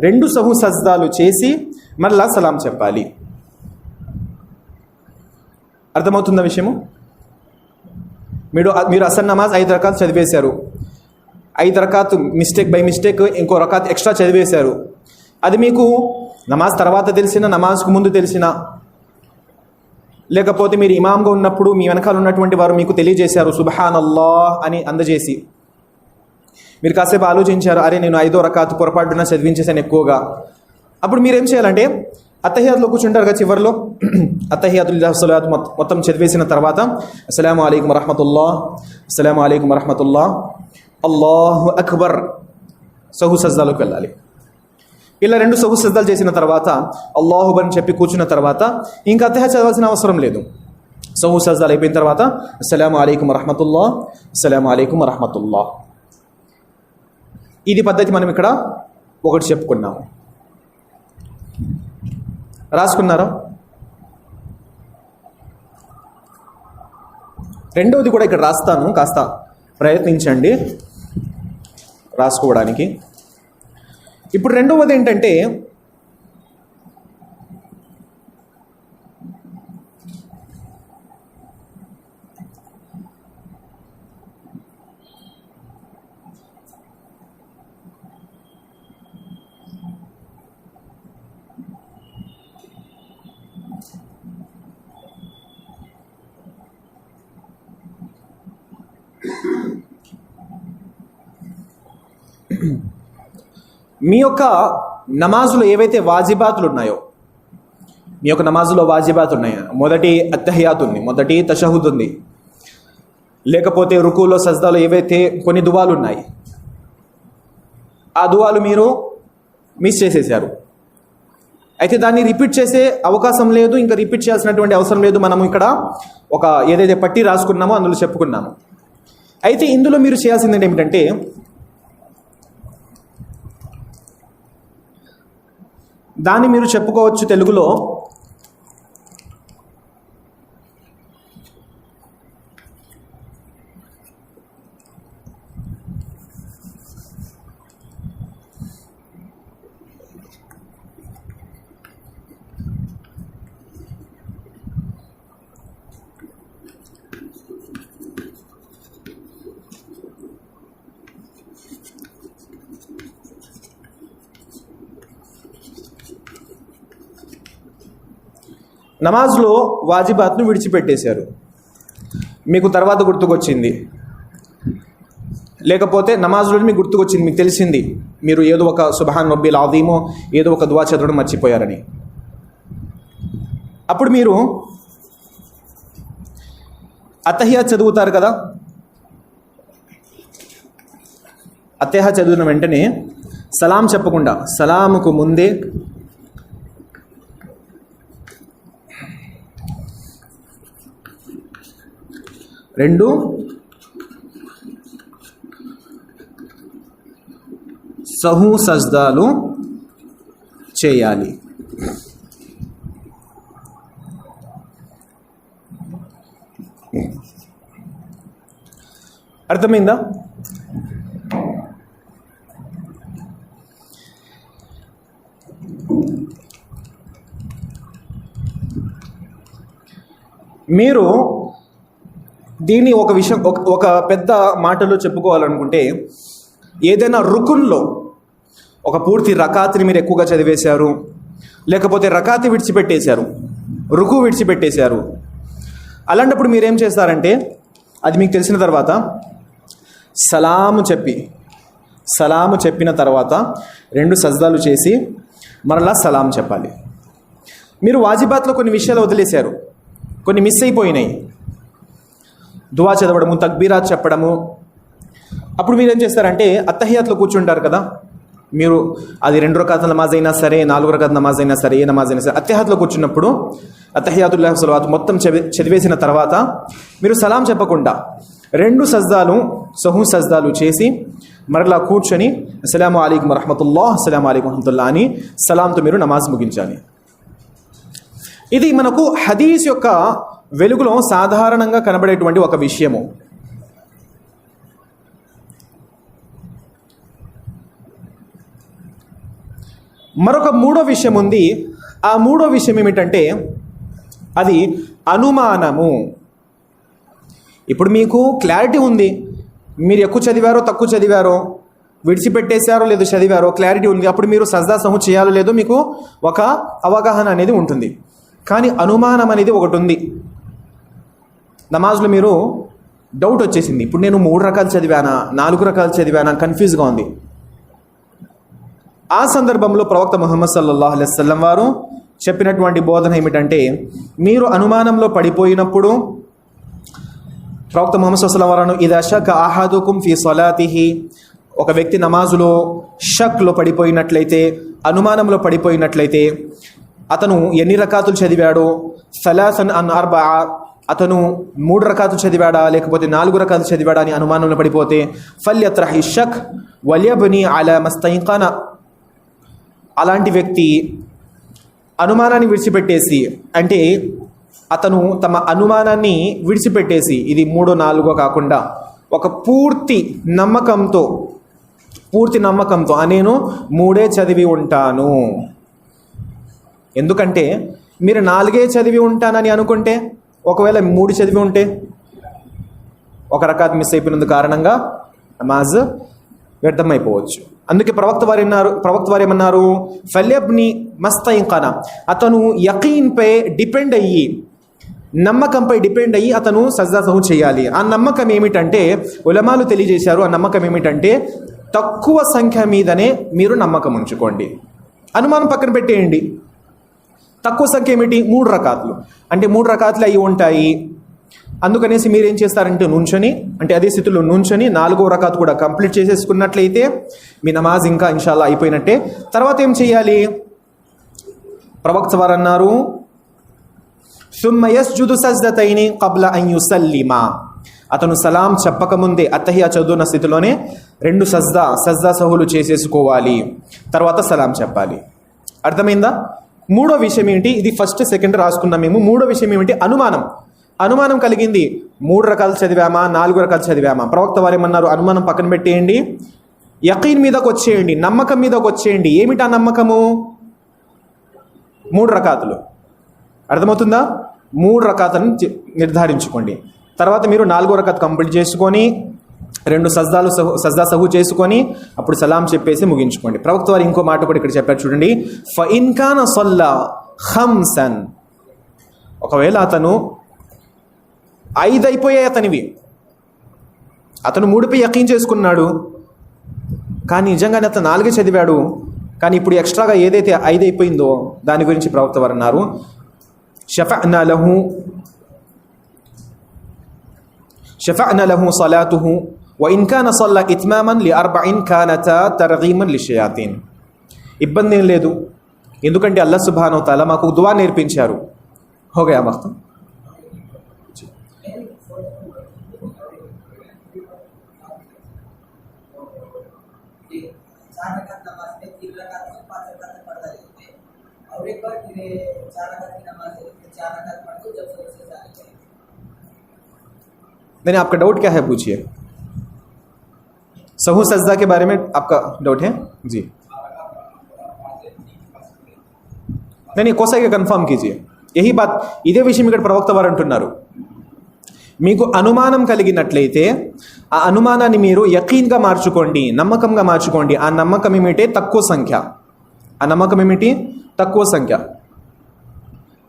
2 సహు సజ్దాలు చేసి మళ్ళా సలాం చెప్పాలి. అర్థమవుతున్న విషయము? మీరు అసలు నమాజ్ 5 రకాలు చదివేశారు, 5 రకాత్ మిస్టేక్ బై మిస్టేక్ ఇంకో రకాత్ ఎక్స్ట్రా చదివేశారు. అది మీకు నమాజ్ తర్వాత తెలిసినా, నమాజ్కు ముందు తెలిసినా, లేకపోతే మీరు ఇమామ్గా ఉన్నప్పుడు మీ వెనకాల ఉన్నటువంటి వారు మీకు తెలియజేశారు సుబ్హానల్లాహ్ అని అందజేసి, మీరు కాసేపు ఆలోచించారు, అరే నేను 5వ రకాత్ పొరపాటున చదివించేసాను ఎక్కువగా. అప్పుడు మీరేం చేయాలంటే అత్తహియాత్లో కూర్చుంటారు కదా, చివరిలో అత్తహియాతుల్లాహ్ సలాత్ మొత్తం చదివేసిన తర్వాత అస్సలాము అలైకుం వరహమతుల్లాహ్, అస్సలాము అలైకుం వరహమతుల్లాహ్, అల్లాహు అక్బర్, సహు సజ్దాలోకి వెళ్ళాలి. ఇలా 2 సహు సజ్దాలు చేసిన తర్వాత అల్లాహు అని చెప్పి కూర్చున్న తర్వాత ఇంకా అత్తహియా చదవాల్సిన అవసరం లేదు. సహు సజ్దాలు అయిపోయిన తర్వాత అస్సలాము అలైకుం వరహమతుల్లాహ్, అస్సలాము అలైకుం వరహమతుల్లాహ్. ఇది పద్ధతి. మనం ఇక్కడ ఒకటి చెప్పుకున్నాము. రాసుకున్నారా? రెండవది కూడా ఇక్కడ రాస్తాను, కాస్త ప్రయత్నించండి రాసుకోవడానికి. ఇప్పుడు రెండవది ఏంటంటే మీ యొక్క నమాజులో ఏవైతే వాజిబాతులు ఉన్నాయో, మీ యొక్క నమాజులో వాజిబాత్ ఉన్నాయో, మొదటి అత్తహియాత్ ఉంది, మొదటి తషహుద్ ఉంది, లేకపోతే రుకులో సజ్దాలో ఏవైతే కొన్ని దువాలు ఉన్నాయి, ఆ దువాలు మీరు మిస్ చేసేసారు. అయితే దాన్ని రిపీట్ చేసే అవకాశం లేదు, ఇంకా రిపీట్ చేయాల్సినటువంటి అవసరం లేదు. మనము ఇక్కడ ఒక ఏదైతే పట్టి రాసుకున్నామో అందులో చెప్పుకున్నాము. అయితే ఇందులో మీరు చేయాల్సింది ఏమిటంటే దాన్ని మీరు చెప్పుకోవచ్చు తెలుగులో నమాజ్లో వాజిబాత్ను విడిచిపెట్టేశారు, మీకు తర్వాత గుర్తుకొచ్చింది, లేకపోతే నమాజ్లో మీకు గుర్తుకొచ్చింది, మీకు తెలిసింది మీరు ఏదో ఒక సుబ్హాన్ రబ్బిల్ అజీమో ఏదో ఒక దువా చదవడం మర్చిపోయారని. అప్పుడు మీరు అతహియాత్ చదువుతారు కదా, అతహియాత్ చదివిన వెంటనే సలాం చెప్పకుండా సలాముకు ముందే రెండు సహు సజ్దాలు చేయాలి. అర్థమైందా? మీరు దీన్ని ఒక విషయం ఒక పెద్ద మాటలో చెప్పుకోవాలనుకుంటే, ఏదైనా రుకున్లో ఒక పూర్తి రకాత్ని మీరు ఎక్కువగా చదివేశారు, లేకపోతే రకాతి విడిచిపెట్టేశారు, రుకు విడిచిపెట్టేశారు, అలాంటప్పుడు మీరేం చేస్తారంటే అది మీకు తెలిసిన తర్వాత సలాము చెప్పిన తర్వాత రెండు సజ్దాలు చేసి మరలా సలాం చెప్పాలి. మీరు వాజిబాత్లో కొన్ని విషయాలు వదిలేశారు, కొన్ని మిస్ అయిపోయినాయి, దువా చదవడము, తక్బీరాత్ చెప్పడము. అప్పుడు మీరు ఏం చేస్తారంటే అత్తహియాత్లో కూర్చుంటారు కదా, మీరు అది 2 రకాతుల నమాజ్ అయినా సరే, 4 రకాతుల నమాజ్ అయినా సరే, ఏ నమాజ్ అయినా సరే, అత్తహియాత్లో కూర్చున్నప్పుడు అత్తహియాతుల్లాహి సలవాత్ మొత్తం చదివేసిన తర్వాత మీరు సలాం చెప్పకుండా 2 సజ్దాలు సహు సజ్దాలు చేసి మరలా కూర్చొని అస్సలాము అలైకుం వరహ్మతుల్లాహ్, అస్సలాము అలైకుం వరహ్మతుల్లాహ్ అని సలాంతో మీరు నమాజ్ ముగించాలి. ఇది మనకు హదీస్ యొక్క వెలుగులో సాధారణంగా కనబడేటువంటి ఒక విషయము. మరొక 3వ విషయం ఉంది. ఆ 3వ విషయం ఏమిటంటే అది అనుమానము. ఇప్పుడు మీకు క్లారిటీ ఉంది, మీరు ఎక్కువ చదివారో తక్కువ చదివారో, విడిచిపెట్టేశారో లేదో చదివారో క్లారిటీ ఉంది. అప్పుడు మీరు సజ్దా సహు చేయాలో లేదో మీకు ఒక అవగాహన అనేది ఉంటుంది. కానీ అనుమానం అనేది ఒకటి ఉంది. నమాజ్లో మీరు డౌట్ వచ్చేసింది, ఇప్పుడు నేను 3 రకాలు చదివానా 4 రకాలు చదివానా, కన్ఫ్యూజ్గా ఉంది. ఆ సందర్భంలో ప్రవక్త ముహమ్మద్ సల్లల్లాహు అలైహి వసల్లం వారు చెప్పినటువంటి బోధన ఏమిటంటే, మీరు అనుమానంలో పడిపోయినప్పుడు ప్రవక్త ముహమ్మద్ సల్లల్లాహు అలైహి వసల్లం ఇదా షక అహదుకుం ఫీ సలాతిహి, ఒక వ్యక్తి నమాజులో షక్లో పడిపోయినట్లయితే, అనుమానంలో పడిపోయినట్లయితే, అతను ఎన్ని రకాతులు చదివాడో, సలాసన్ అన్ అర్బా, అతను 3 రకాతులు చదివాడా లేకపోతే 4 రకాతులు చదివాడా అని అనుమానంలో పడిపోతే, ఫల్యత్రహి షక్ వల్యబ్ని అలా మస్తైఖన, అలాంటి వ్యక్తి అనుమానాన్ని విడిచిపెట్టేసి, అంటే అతను తమ అనుమానాన్ని విడిచిపెట్టేసి, ఇది 3, 4 కాకుండా ఒక పూర్తి నమ్మకంతో నేను 3 చదివి ఉంటాను. ఎందుకంటే మీరు 4 చదివి ఉంటానని అనుకుంటే, ఒకవేళ 3 చదివి ఉంటే, ఒక రకాత్ మిస్ అయిపోయినందు కారణంగా నమాజ్ వ్యర్థమైపోవచ్చు. అందుకే ప్రవక్త వారు ఏమన్నారు, ఫల్యబ్ని మస్తైఖన, అతను యకీన్పై డిపెండ్ అయ్యి, నమ్మకంపై డిపెండ్ అయ్యి అతను సజ్దా సహు చేయాలి. ఆ నమ్మకం ఏమిటంటే ఉలమాలు తెలియజేశారు, ఆ నమ్మకం ఏమిటంటే తక్కువ సంఖ్య మీదనే మీరు నమ్మకం ఉంచుకోండి. అనుమానం పక్కన పెట్టేయండి. తక్కువ సంఖ్య ఏమిటి? 3 రకాతులు, అంటే 3 రకాతులు అయి ఉంటాయి. అందుకనేసి మీరు ఏం చేస్తారంటే నుంచొని, అంటే అదే స్థితిలో నుంచొని 4వ రకాతు కూడా కంప్లీట్ చేసేసుకున్నట్లయితే మీ నమాజ్ ఇంకా ఇన్షాల్లా అయిపోయినట్టే. తర్వాత ఏం చేయాలి? ప్రవక్త వారు అన్నారు, సుమ్మ యస్జుదు సజ్దతైని qabla అన్ యుసల్లిమ, అతను సలాం చెప్పకముందే అత్తహియా చదువున్న స్థితిలోనే 2 సజ్దా సహులు చేసేసుకోవాలి, తర్వాత సలాం చెప్పాలి. అర్థమైందా? 3వ విషయం ఏంటి? ఇది ఫస్ట్ సెకండ్ రాసుకున్నాం మేము. 3వ విషయం ఏమిటి? అనుమానం కలిగింది. 3 రకాలు చదివామా 4 రకాలు చదివామా? ప్రవక్త వారు ఏమన్నారు? అనుమానం పక్కన పెట్టేయండి, యకీన్ మీదకి వచ్చేయండి, నమ్మకం మీదకి వచ్చేయండి. ఏమిటా నమ్మకము? 3 రకాతులు. అర్థమవుతుందా? 3 రకాతులను నిర్ధారించుకోండి. తర్వాత మీరు 4వ రకాత్ కంప్లీట్ చేసుకొని 2 సజ్దా సహు చేసుకొని అప్పుడు సలాం చెప్పేసి ముగించుకోండి. ప్రవక్త వారు ఇంకో మాట కూడా ఇక్కడ చెప్పారు చూడండి, ఫఇన్ కాన సల్లా ఖమ్సన్, ఒకవేళ అతను 5 అయిపోయాయి అతనివి, అతను 3పై యకీన్ చేసుకున్నాడు, కానీ నిజంగానే అతను 4 చదివాడు, కానీ ఇప్పుడు ఎక్స్ట్రాగా ఏదైతే 5 అయిపోయిందో దాని గురించి ప్రవక్త వారు అన్నారు, షఫఅనా లహు సలాతుహు వఇన్ కాన సల్ల ఇత్మామన్ లి40 కానతా తర్గీమన్ లిషయాతీన్. ఇబ్బంది ఏం లేదు, ఎందుకంటే అల్లాహ్ సుబ్హానహు వ తఆలా మాకు దువా నేర్పించారు. హో గయా వక్త్. नहीं, आपका डाउट क्या है, पूछिए. सहू सजदा के बारे में आपका डाउट है जी? नहीं, कोसाइగా కన్ఫర్మ్ कीजिए. यही बात, ఇదే విషయం ఇక్కడ ప్రవక్త వారు అంటున్నారు. మీకు అనుమానం కలిగినట్లయితే ఆ అనుమానాన్ని మీరు యకీన్గా మార్చుకోండి, నమ్మకంగా మార్చుకోండి. ఆ నమ్మకం ఏమిటి? తక్కువ సంఖ్య. ఆ నమ్మకం ఏమిటి? తక్కువ సంఖ్య.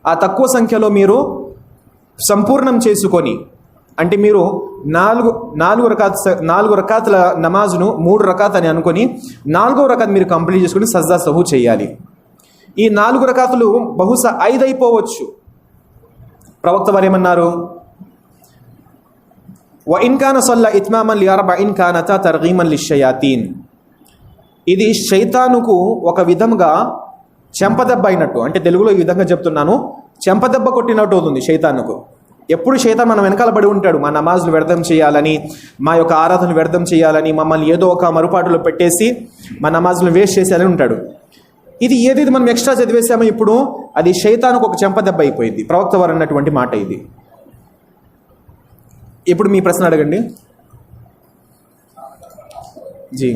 ఆ తక్కువ సంఖ్యలో మీరు సంపూర్ణం చేసుకొని, అంటే మీరు 4 రకాతుల నమాజ్ను 3 రకాత్ అని అనుకొని 4వ రకాత్ మీరు కంప్లీట్ చేసుకుని సజ్దా సహూ చేయాలి. ఈ 4 రకాతులు బహుశా 5 అయిపోవచ్చు. ప్రవక్త వారు ఏమన్నారు? వఇన్ కాన సల్ల ఇత్మామన్ లి40 కానతా తర్గీమన్ లిషయాతీన్. ఇది శైతానుకు ఒక విధంగా చెంపదెబ్బ అయినట్టు, అంటే తెలుగులో ఈ విధంగా చెప్తున్నాను, చెంపదెబ్బ కొట్టినట్టు అవుతుంది శైతానుకు. ఎప్పుడు శైతాన్ మనం వెనకాల పడి ఉంటాడు, మా నమాజులు వ్యర్థం చేయాలని, మా యొక్క ఆరాధనలు వ్యర్థం చేయాలని, మమ్మల్ని ఏదో ఒక మరుపాటులో పెట్టేసి మా నమాజులు వేస్ట్ చేసేయాలని ఉంటాడు. ఇది ఏదైతే మనం ఎక్స్ట్రా చదివేసామో ఇప్పుడు అది శైతానుకు ఒక చెంపదెబ్బ అయిపోయింది. ప్రవక్త వారు అన్నటువంటి మాట ఇది. ఇప్పుడు మీ ప్రశ్న అడగండి జీ.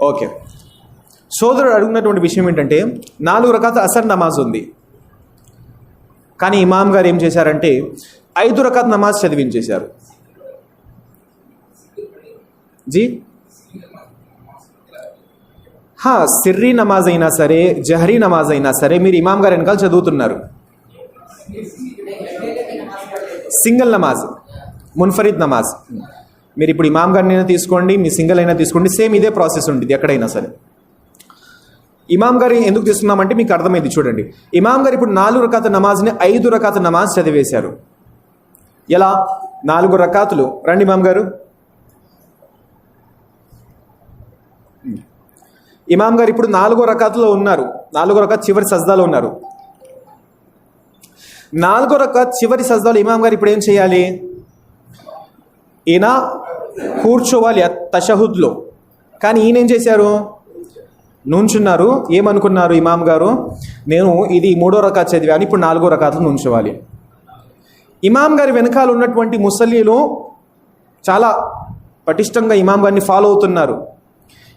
ఓకే, సోదరుడు అడుగున్నటువంటి విషయం ఏంటంటే 4 రకాత అసర్ నమాజ్ ఉంది, కానీ ఇమాం గారు ఏం చేశారంటే 5 రకాత్ నమాజ్ చదివించేశారు. జీ సిర్రీ నమాజ్ అయినా సరే, జహరీ నమాజ్ అయినా సరే మీరు ఇమాం గారు వెనకాల చదువుతున్నారు. సింగిల్ నమాజ్, మున్ఫరిద్ నమాజ్, మీరు ఇప్పుడు ఇమాం గారిని అయినా తీసుకోండి, మీ సింగిల్ అయినా తీసుకోండి, సేమ్ ఇదే ప్రాసెస్ ఉంటుంది ఎక్కడైనా సరే. ఇమాం గారు ఎందుకు తీసుకున్నామంటే మీకు అర్థమైంది. చూడండి, ఇమాం గారు ఇప్పుడు 4 రకాత నమాజ్ని 5 రకాత నమాజ్ చదివేశారు. ఎలా? 4 రకాతులు. రండి ఇమాం గారు. ఇమాం గారు ఇప్పుడు 4వ రకాతులో ఉన్నారు, 4వ రకాత్ చివరి సజ్దాలో ఉన్నారు. 4వ రకాత్ చివరి సజ్దాలో ఇమాం గారు ఇప్పుడు ఏం చేయాలి? ఈయన కూర్చోవాలి తషహుద్లో, కానీ ఈయన ఏం చేశారు? నుంచున్నారు. ఏమనుకున్నారు ఇమాం గారు? నేను ఇది 3వ రకాత్ చదివాను, ఇప్పుడు 4వ రకాతులు నుంచోవాలి. ఇమాం గారి వెనకాల ఉన్నటువంటి ముసల్లీలు చాలా పటిష్టంగా ఇమాం గారిని ఫాలో అవుతున్నారు.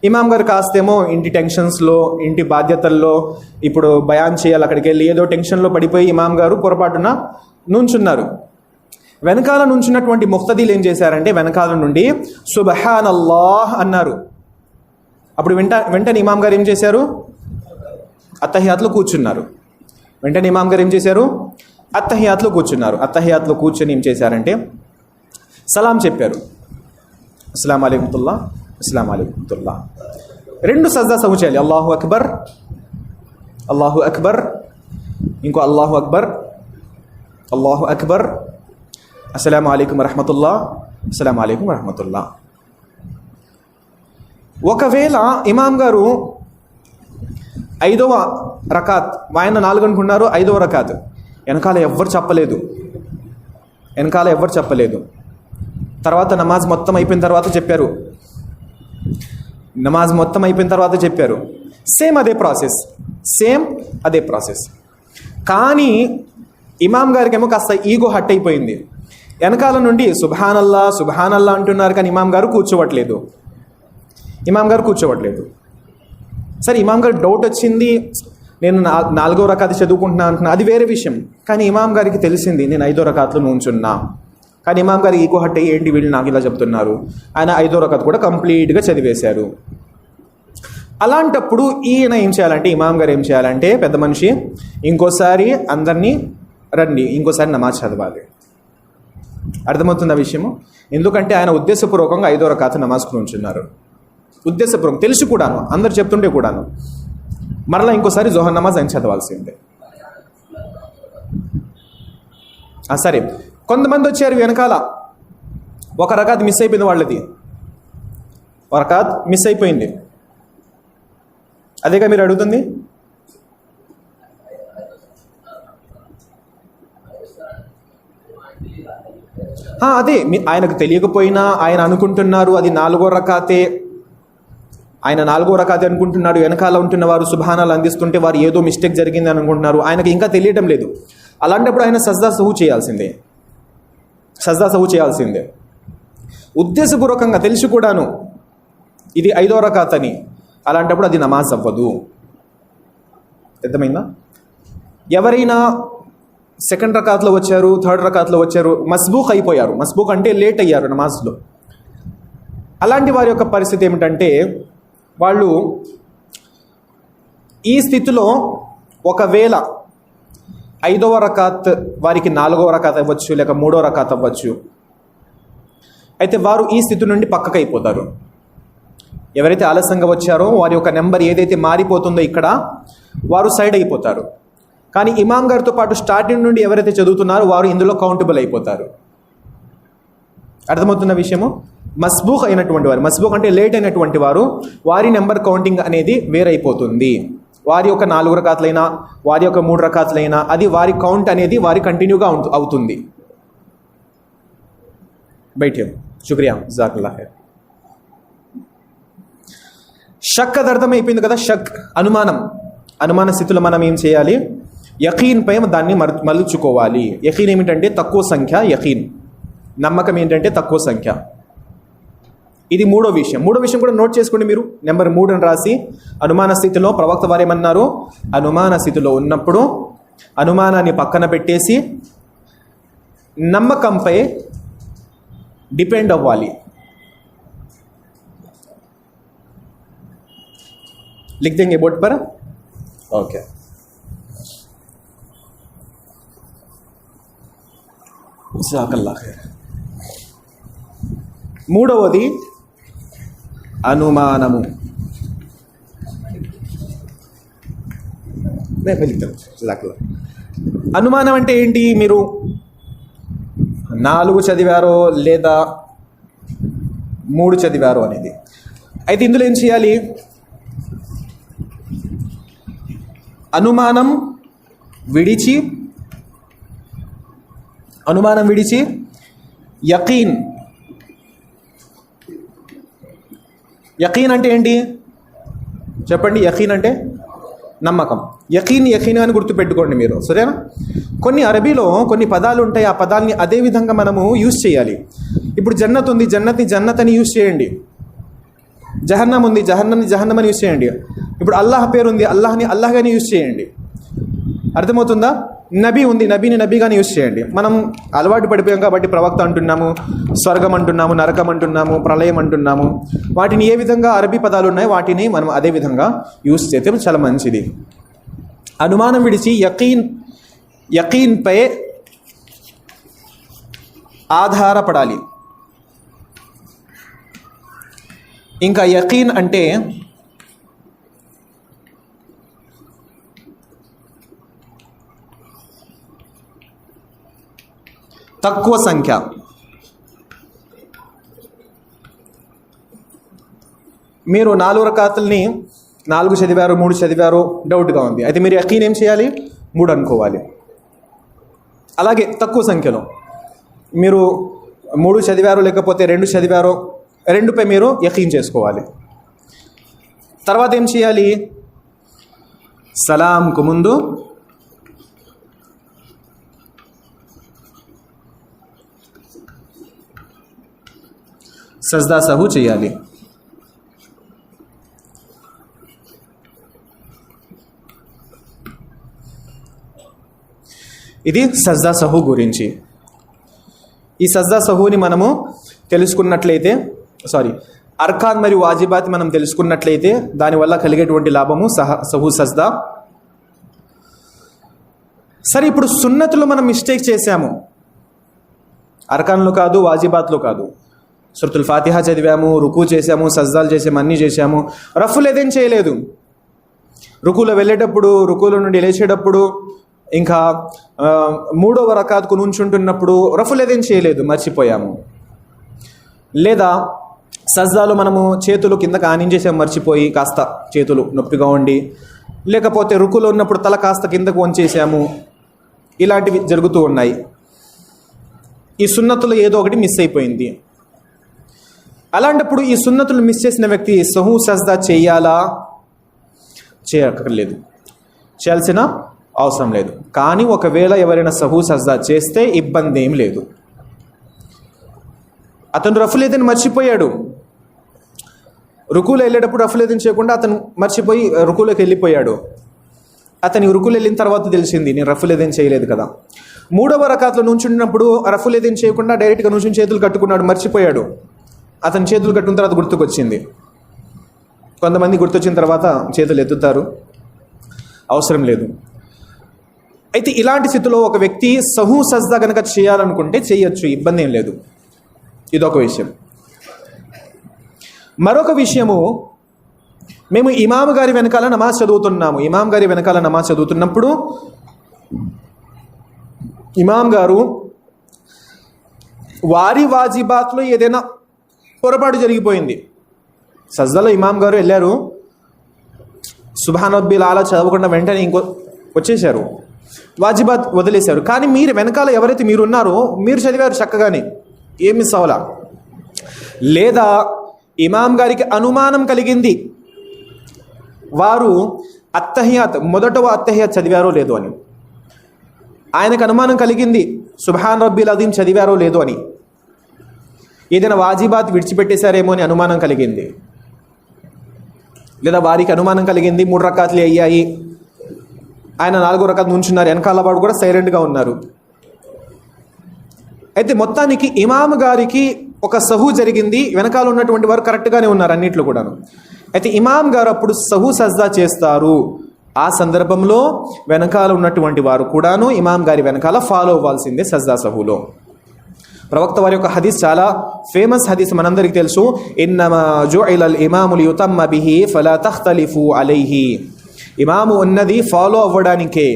ఇమాం గారు కాస్తేమో ఇంటి టెన్షన్స్లో, ఇంటి బాధ్యతల్లో, ఇప్పుడు బయాన్ చేయాలి, అక్కడికి వెళ్ళి ఏదో టెన్షన్లో పడిపోయి ఇమాం గారు పొరపాటున నుంచున్నారు. వెనకాల నుంచున్నటువంటి ముఖ్తదీలు ఏం చేశారంటే వెనకాల నుండి సుబ్హానల్లాహ్ అన్నారు. అప్పుడు వెంటనే ఇమాం గారు ఏం చేశారు? అత్తహియాత్లో కూర్చున్నారు. వెంటనే ఇమాం గారు ఏం చేశారు? అత్తహియాత్లో కూర్చున్నారు. అత్తహియాత్లో కూర్చొని ఏం చేశారంటే సలాం చెప్పారు. అస్సలాము అలైకుముల్లాహ్, అస్సలాము అలైకుముల్లాహ్. 2 సజ్దా సహూ చేయాలి. అల్లాహు అక్బర్, అల్లాహు అక్బర్, ఇంకో అల్లాహు అక్బర్, అల్లాహు అక్బర్, అస్సలాము అలైకుం వరహమతుల్లాహ్, అస్సలాము అలైకుం వరహమతుల్లాహ్. ఒకవేళ ఇమాం గారు 5వ రకాత్, ఆయన 4 అనుకున్నారు, 5వ రకాత్, వెనకాల ఎవ్వరు చెప్పలేదు. తర్వాత నమాజ్ మొత్తం అయిపోయిన తర్వాత చెప్పారు. సేమ్ అదే ప్రాసెస్. కానీ ఇమాం గారికి ఏమో కాస్త ఈగో హట్ అయిపోయింది. వెనకాల నుండి సుబ్హానల్లా సుబ్హానల్లా అంటున్నారు, కానీ ఇమాం గారు కూర్చోవట్లేదు. సరే, ఇమాం గారు డౌట్ వచ్చింది, నేను 4వ రకాత్ చదువుకుంటున్నా అంటున్నా, అది వేరే విషయం. కానీ ఇమాం గారికి తెలిసింది నేను 5వ రకాత్లో నుంచున్నా. కానీ ఇమాం గారు ఈకో హట్ అయ్యి ఏంటి వీళ్ళు నాకు ఇలా చెప్తున్నారు, ఆయన 5వ రకాత్ కూడా కంప్లీట్గా చదివేశారు. అలాంటప్పుడు ఈయన ఏం చేయాలంటే, ఇమాం గారు ఏం చేయాలంటే, పెద్ద మనిషి ఇంకోసారి అందరినీ రండి, ఇంకోసారి నమాజ్ చదవాలి. అర్థమవుతున్న విషయము. ఎందుకంటే ఆయన ఉద్దేశపూర్వకంగా 5వ రకాత్ నమాజ్కు ఉంచున్నారు. ఉద్దేశపూర్వకం తెలిసి కూడాను, అందరు చెప్తుంటే కూడాను మరలా ఇంకోసారి జోహర్ నమాజ్ ఆయన చదవాల్సిందే. సరే, కొంతమంది వచ్చారు వెనకాల, ఒక రకాత్ మిస్ అయిపోయింది వాళ్ళది, ఒక రకాత్ మిస్ అయిపోయింది. అదేగా మీరు అడుగుతుంది. అదే ఆయనకు తెలియకపోయినా ఆయన అనుకుంటున్నారు అది 4వ రకాతే, ఆయన 4వ రకాతే అనుకుంటున్నాడు. వెనకాల ఉంటున్న వారు సుబ్హానాల్లాహ్ అందిస్తుంటే వారు ఏదో మిస్టేక్ జరిగింది అని అనుకుంటున్నారు, ఆయనకు ఇంకా తెలియటం లేదు. అలాంటప్పుడు ఆయన సజ్దా సహు చేయాల్సిందే, సజ్దా సహు చేయాల్సిందే. ఉద్దేశపూర్వకంగా తెలిసి కూడాను ఇది 5వ రకాత్ అని, అలాంటప్పుడు అది నమాజ్ అవ్వదు. అర్థమైందా? ఎవరైనా 2nd రకాత్లో వచ్చారు, 3rd రకాత్లో వచ్చారు, మస్బూక్ అయిపోయారు. మస్బూక్ అంటే లేట్ అయ్యారు నమాజ్లో. అలాంటి వారి యొక్క పరిస్థితి ఏమిటంటే, వాళ్ళు ఈ స్థితిలో ఒకవేళ 5వ రకాత్ వారికి 4వ రకాత్ అవ్వచ్చు, లేక 3వ రకాత్ అవ్వచ్చు. అయితే వారు ఈ స్థితి నుండి పక్కకు అయిపోతారు. ఎవరైతే ఆలస్యంగా వచ్చారో వారి యొక్క నెంబర్ ఏదైతే మారిపోతుందో ఇక్కడ, వారు సైడ్ అయిపోతారు. కానీ ఇమాం గారితో పాటు స్టార్టింగ్ నుండి ఎవరైతే చదువుతున్నారో వారు ఇందులో కౌంటబుల్ అయిపోతారు. అర్థమవుతున్న విషయము. మస్బూక్ అయినటువంటి వారు, మస్బూక్ అంటే లేట్ అయినటువంటి వారు, వారి నెంబర్ కౌంటింగ్ అనేది వేరైపోతుంది. వారి యొక్క 4 రకాతులైనా వారి యొక్క 3 రకాతులైనా అది వారి కౌంట్ అనేది వారి కంటిన్యూగా అవుతుంది. బయట శుక్రియా, జజాకల్లాహ్ ఖైర్. షక్ అది అర్థమైపోయింది కదా. షక్ అనుమానం, అనుమాన స్థితిలో మనం ఏం చేయాలి? యకీన్ పై దాన్ని మలుచుకోవాలి. యకీన్ ఏమిటంటే తక్కువ సంఖ్య, యకీన్ నమ్మకం ఏంటంటే తక్కువ సంఖ్య. ఇది 3వ విషయం. 3వ విషయం కూడా నోట్ చేసుకోండి మీరు, నెంబర్ 3 అని రాసి. అనుమాన స్థితిలో ప్రవక్త వారు ఏమన్నారు? అనుమాన స్థితిలో ఉన్నప్పుడు అనుమానాన్ని పక్కన పెట్టేసి నమ్మకంపై డిపెండ్ అవ్వాలి. लिख देंगे बोर्ड पर. ओके. జజాకల్లాహ్ ఖైర్. 3వది అనుమానము. అనుమానం అంటే ఏంటి? మీరు 4 చదివారో లేదా 3 చదివారో అనేది. అయితే ఇందులో ఏం చేయాలి? అనుమానం విడిచి యకీన్. యకీన్ అంటే ఏంటి చెప్పండి? యకీన్ అంటే నమ్మకం. యకీన్ అని గుర్తుపెట్టుకోండి మీరు, సరేనా? కొన్ని అరబీలో కొన్ని పదాలు ఉంటాయి, ఆ పదాలని అదే విధంగా మనము యూజ్ చేయాలి. ఇప్పుడు జన్నత్ ఉంది, జన్నత్ అని యూజ్ చేయండి. జహన్నం ఉంది, జహన్నం అని యూజ్ చేయండి. ఇప్పుడు అల్లాహ్ పేరు ఉంది, అల్లాహ్ని అల్లాహ్గానే యూజ్ చేయండి. అర్థమవుతుందా? నబీ ఉంది, నబీగానే యూజ్ చేయండి. మనం అలవాటు పడిపోయాం కాబట్టి ప్రవక్త అంటున్నాము, స్వర్గం అంటున్నాము, నరకం అంటున్నాము, ప్రళయం అంటున్నాము. వాటిని ఏ విధంగా అరబీ పదాలు ఉన్నాయో వాటిని మనం అదే విధంగా యూజ్ చేస్తే చాలా మంచిది. అనుమానం విడిచి యకీన్పై ఆధారపడాలి. ఇంకా యకీన్ అంటే తక్కువ సంఖ్య. మీరు 4 రకాతుల్ని 4 చదివారు, 3 చదివారు, డౌట్గా ఉంది. అయితే మీరు యకీన్ ఏం చేయాలి? 3 అనుకోవాలి. అలాగే తక్కువ సంఖ్యలో మీరు 3 చదివారు లేకపోతే 2 చదివారో 2పై మీరు యకీన్ చేసుకోవాలి. తర్వాత ఏం చేయాలి? సలాంకు ముందు సజ్దా సహు చేయాలి. ఇది సజ్దా సహు గురించి. ఈ సజ్దా సహూని మనము తెలుసుకున్నట్లయితే అర్కాన్ మరియు వాజిబాత్ మనం తెలుసుకున్నట్లయితే దానివల్ల కలిగేటువంటి లాభము సహూ సజ్దా. సరే, ఇప్పుడు సున్నతులు మనం మిస్టేక్ చేశాము, అర్కాన్లో కాదు, వాజిబాత్లో కాదు. సూరతుల్ ఫాతిహా చదివాము, రుకు చేసాము, సజ్దాలు చేసాము, అన్నీ చేశాము, రఫులు ఏదేం చేయలేదు. రుకులో వెళ్ళేటప్పుడు, రుకుల నుండి లేచేటప్పుడు, ఇంకా 3వ రకాత్కు నుంచుంటున్నప్పుడు రఫులు ఏదేం చేయలేదు, మర్చిపోయాము. లేదా సజ్దాలో మనము చేతులు కిందకు ఆనించేసాము మర్చిపోయి, కాస్త చేతులు నొప్పిగా ఉండి, లేకపోతే రుకులో ఉన్నప్పుడు తల కాస్త కిందకు వంచేసాము, ఇలాంటివి జరుగుతూ ఉన్నాయి. ఈ సున్నతులు ఏదో ఒకటి మిస్ అయిపోయింది. అలాంటప్పుడు ఈ సున్నతులు మిస్ చేసిన వ్యక్తి సహూ సజ్దా చేయాలా? చేయక్కర్లేదు, చేయాల్సిన అవసరం లేదు. కానీ ఒకవేళ ఎవరైనా సహూ సజ్దా చేస్తే ఇబ్బంది ఏం లేదు. అతను రఫులేదని మర్చిపోయాడు, రుకులో వెళ్ళేటప్పుడు రఫులేదని చేయకుండా అతను మర్చిపోయి రుకులోకి వెళ్ళిపోయాడు. అతని రుకులు వెళ్ళిన తర్వాత తెలిసింది నేను రఫులేదని చేయలేదు కదా. 3వ రకాత్లో నుంచున్నప్పుడు రఫులేదని చేయకుండా డైరెక్ట్గా నుంచుని చేతులు కట్టుకున్నాడు, మర్చిపోయాడు. అతని చేతులు కట్టుకున్న తర్వాత గుర్తుకొచ్చింది. కొంతమంది గుర్తొచ్చిన తర్వాత చేతులు ఎత్తుతారు, అవసరం లేదు. అయితే ఇలాంటి స్థితిలో ఒక వ్యక్తి సహూ సజ్దా కనుక చేయాలనుకుంటే చేయొచ్చు, ఇబ్బంది ఏం లేదు. ఇదొక విషయం. మరొక విషయము, మేము ఇమాం గారి వెనకాల నమాజ్ చదువుతున్నాము. ఇమాం గారి వెనకాల నమాజ్ చదువుతున్నప్పుడు ఇమాం గారు వారి వాజిబాత్లో ఏదైనా పొరపాటు జరిగిపోయింది. సజ్దాలో ఇమాం గారు వెళ్ళారు, సుబ్హాన్ రబ్బిల్ ఆలా చదవకుండా వెంటనే ఇంకో వచ్చేశారు, వాజిబాత్ వదిలేశారు. కానీ మీరు వెనకాల ఎవరైతే మీరు ఉన్నారో మీరు చదివారు చక్కగానే, ఏం మిస్ అవ్వాలా. లేదా ఇమాం గారికి అనుమానం కలిగింది, వారు అత్తహియాత్ మొదటవ అత్తహియాత్ చదివారో లేదో అని. ఆయనకు అనుమానం కలిగింది సుబ్హాన్ రబ్బిల్ అజీమ్ చదివారో లేదో అని. ఏదైనా వాజిబాత్ విడిచిపెట్టేశారేమో అని అనుమానం కలిగింది. లేదా వారికి అనుమానం కలిగింది 3 రకాతులు అయ్యాయి, ఆయన 4వ రకాత్ నుంచున్నారు, వెనకాల వాడు కూడా సైలెంట్గా ఉన్నారు. అయితే మొత్తానికి ఇమాం గారికి ఒక సహూ జరిగింది, వెనకాల ఉన్నటువంటి వారు కరెక్ట్గానే ఉన్నారు అన్నిట్లో కూడాను. అయితే ఇమాం గారు అప్పుడు సహూ సజ్దా చేస్తారు. ఆ సందర్భంలో వెనకాల ఉన్నటువంటి వారు కూడాను ఇమాం గారి వెనకాల ఫాలో అవ్వాల్సిందే సజ్దా సహూలో. ప్రవక్త వారి యొక్క హదీస్ చాలా ఫేమస్ హదీస్, మనందరికీ తెలుసు. ఇన్నమా జుఇలల్ ఇమాము లియుతమ్మ బిహి ఫలా తఖ్తలిఫు అలైహి. ఇమాము ఉన్నది ఫాలో అవ్వడానికే,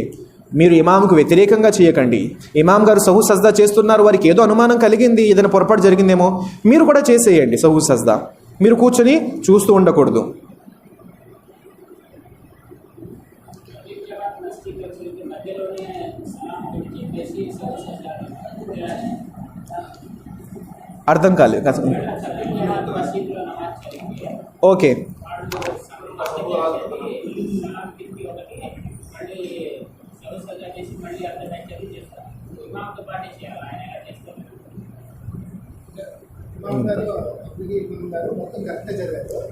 మీరు ఇమాముకు వ్యతిరేకంగా చేయకండి. ఇమాం గారు సహూ సజ్దా చేస్తున్నారు, వారికి ఏదో అనుమానం కలిగింది, ఏదైనా పొరపాటు జరిగిందేమో, మీరు కూడా చేసేయండి సహూ సజ్దా. మీరు కూర్చొని చూస్తూ ఉండకూడదు. అర్థం కాలేదు. ఓకే,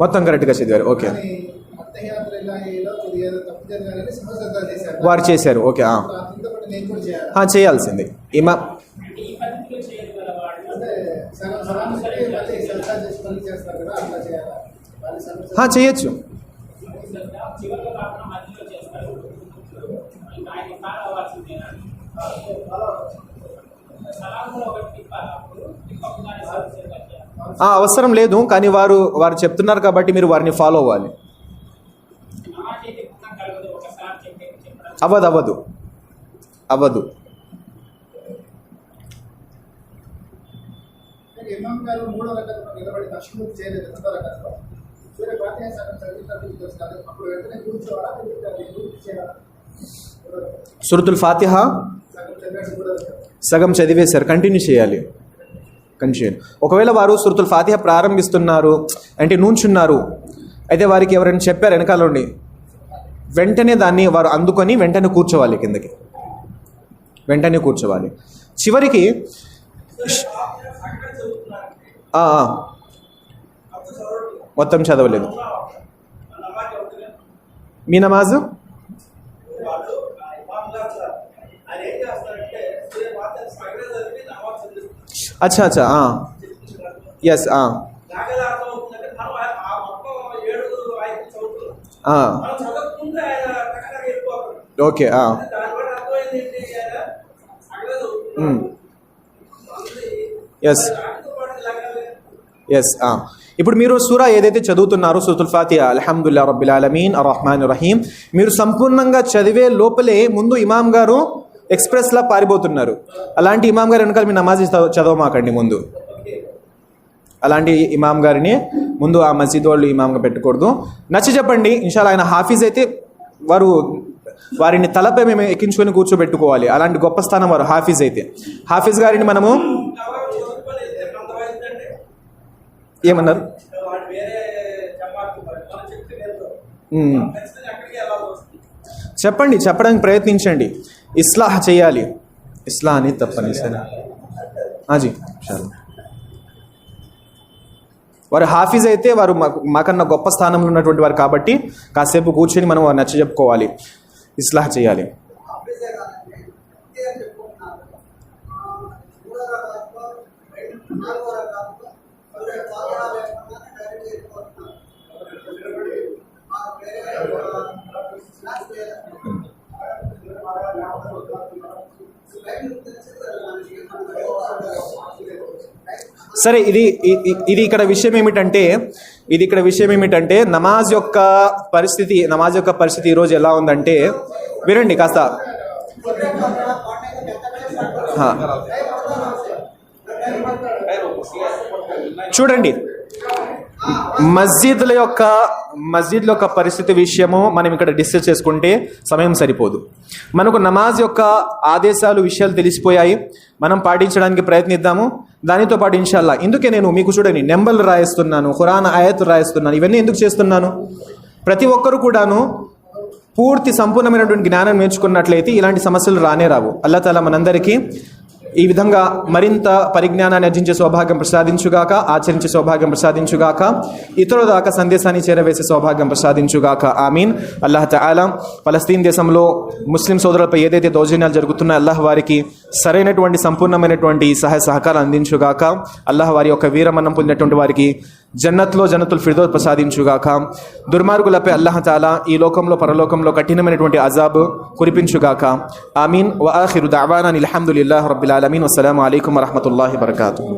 మొత్తం కరెక్ట్గా చదివారు. ఓకే, వారు చేశారు. ఓకే, చేయాల్సింది ఇమా చేయొచ్చు. అవసరం లేదు, కానీ వారు చెప్తున్నారు కాబట్టి మీరు వారిని ఫాలో అవ్వాలి. అవ్వదు. సూరతుల్ ఫాతిహా సగం చదివేశారు, కంటిన్యూ చేయాలి. ఒకవేళ వారు సూరతుల్ ఫాతిహా ప్రారంభిస్తున్నారు అంటే నుంచున్నారు, అయితే వారికి ఎవరైనా చెప్పారు వెనకాల నుండి, వెంటనే దాన్ని వారు అందుకొని వెంటనే కూర్చోవాలి, కిందకి వెంటనే కూర్చోవాలి. చివరికి మొత్తం చదవలేదు. మీ నమాజు అచ్చా అచ్చా, ఎస్, ఓకే, ఎస్ ఎస్. ఇప్పుడు మీరు సూరా ఏదైతే చదువుతున్నారో సూరతుల్ ఫాతిహా, అల్హమ్దులిల్లాహి రబ్బిల్ ఆలమీన్ అర్రహ్మానిర్ రహీం, మీరు సంపూర్ణంగా చదివే లోపలే ముందు ఇమాం గారు ఎక్స్ప్రెస్లా పారిపోతున్నారు. అలాంటి ఇమాం గారు వెనకాల మీ నమాజ్ చదవమాకండి. ముందు అలాంటి ఇమాం గారిని ముందు ఆ మసీద్ వాళ్ళు ఇమాంగా పెట్టకూడదు. నచ్చి చెప్పండి. ఇన్షాల్లా ఆయన హాఫీజ్ అయితే వారిని తలపై మేము ఎక్కించుకొని కూర్చోబెట్టుకోవాలి. అలాంటి గొప్ప స్థానం వారు హాఫీజ్ అయితే. హాఫీజ్ గారిని మనము ఏమన్నారు? చెప్పండి, చెప్పడానికి ప్రయత్నించండి. ఇస్లాహ్ చేయాలి. ఇస్లాహ్ అని తప్పనిసరి. జీ చాలు. వారు హాఫీజ్ అయితే వారు మాకన్నా గొప్ప స్థానంలో ఉన్నటువంటి వారు కాబట్టి కాసేపు కూర్చొని మనం వారు నచ్చ చెప్పుకోవాలి, ఇస్లాహ్ చేయాలి. సరే, ఇది ఇక్కడ విషయం ఏమిటంటే నమాజ్ యొక్క పరిస్థితి ఈరోజు ఎలా ఉందంటే, వినండి కాస్త. చూడండి, మస్జిద్ల యొక్క పరిస్థితి విషయము మనం ఇక్కడ డిస్కస్ చేసుకుంటే సమయం సరిపోదు. మనకు నమాజ్ యొక్క ఆదేశాలు, విషయాలు తెలిసిపోయాయి. మనం పాటించడానికి ప్రయత్నిద్దాము. దానితో పాటు ఇన్షాల్లా, ఇందుకే నేను మీకు చూడండి నెంబర్లు రాయిస్తున్నాను, ఖురాన్ ఆయతులు రాయిస్తున్నాను. ఇవన్నీ ఎందుకు చేస్తున్నాను? ప్రతి ఒక్కరు కూడాను పూర్తి సంపూర్ణమైనటువంటి జ్ఞానం నేర్చుకున్నట్లయితే ఇలాంటి సమస్యలు రానే రావు. అల్లాహ్ తాలా మనందరికీ ఈ విధంగా మరింత పరిజ్ఞానాన్ని అర్జించే సౌభాగ్యం ప్రసాదించుగాక, ఆచరించే సౌభాగ్యం ప్రసాదించుగాక, ఇతరుల దాకా సందేశాన్ని చేరవేసే సౌభాగ్యం ప్రసాదించుగాక. ఆమీన్. అల్లాహ్ తఆలా ఫలస్తీన్ దేశంలో ముస్లిం సోదరులపై ఏదైతే దౌర్జన్యాలు జరుగుతున్నాయో అల్లాహ్ వారికి సరైనటువంటి సంపూర్ణమైనటువంటి సహాయ సహకారం అందించుగాక. అల్లాహ్ వారి యొక్క వీరమరణం పొందినటువంటి వారికి జన్నతుల్ ఫిర్దౌస్ ప్రసాదించుగాక. దుర్మార్గులపై అల్లాహ్ తఆలా ఈ లోకంలో పరలోకంలో కఠినమైనటువంటి అజాబ్ కురిపించుగాక. ఆమీన్. వ ఆఖిరు దఅవానా అల్హమ్దులిల్లాహి రబ్బిల్ ఆలమీన్. వస్సలాము అలైకుం వరహ్మతుల్లాహి వబరకాతుహు.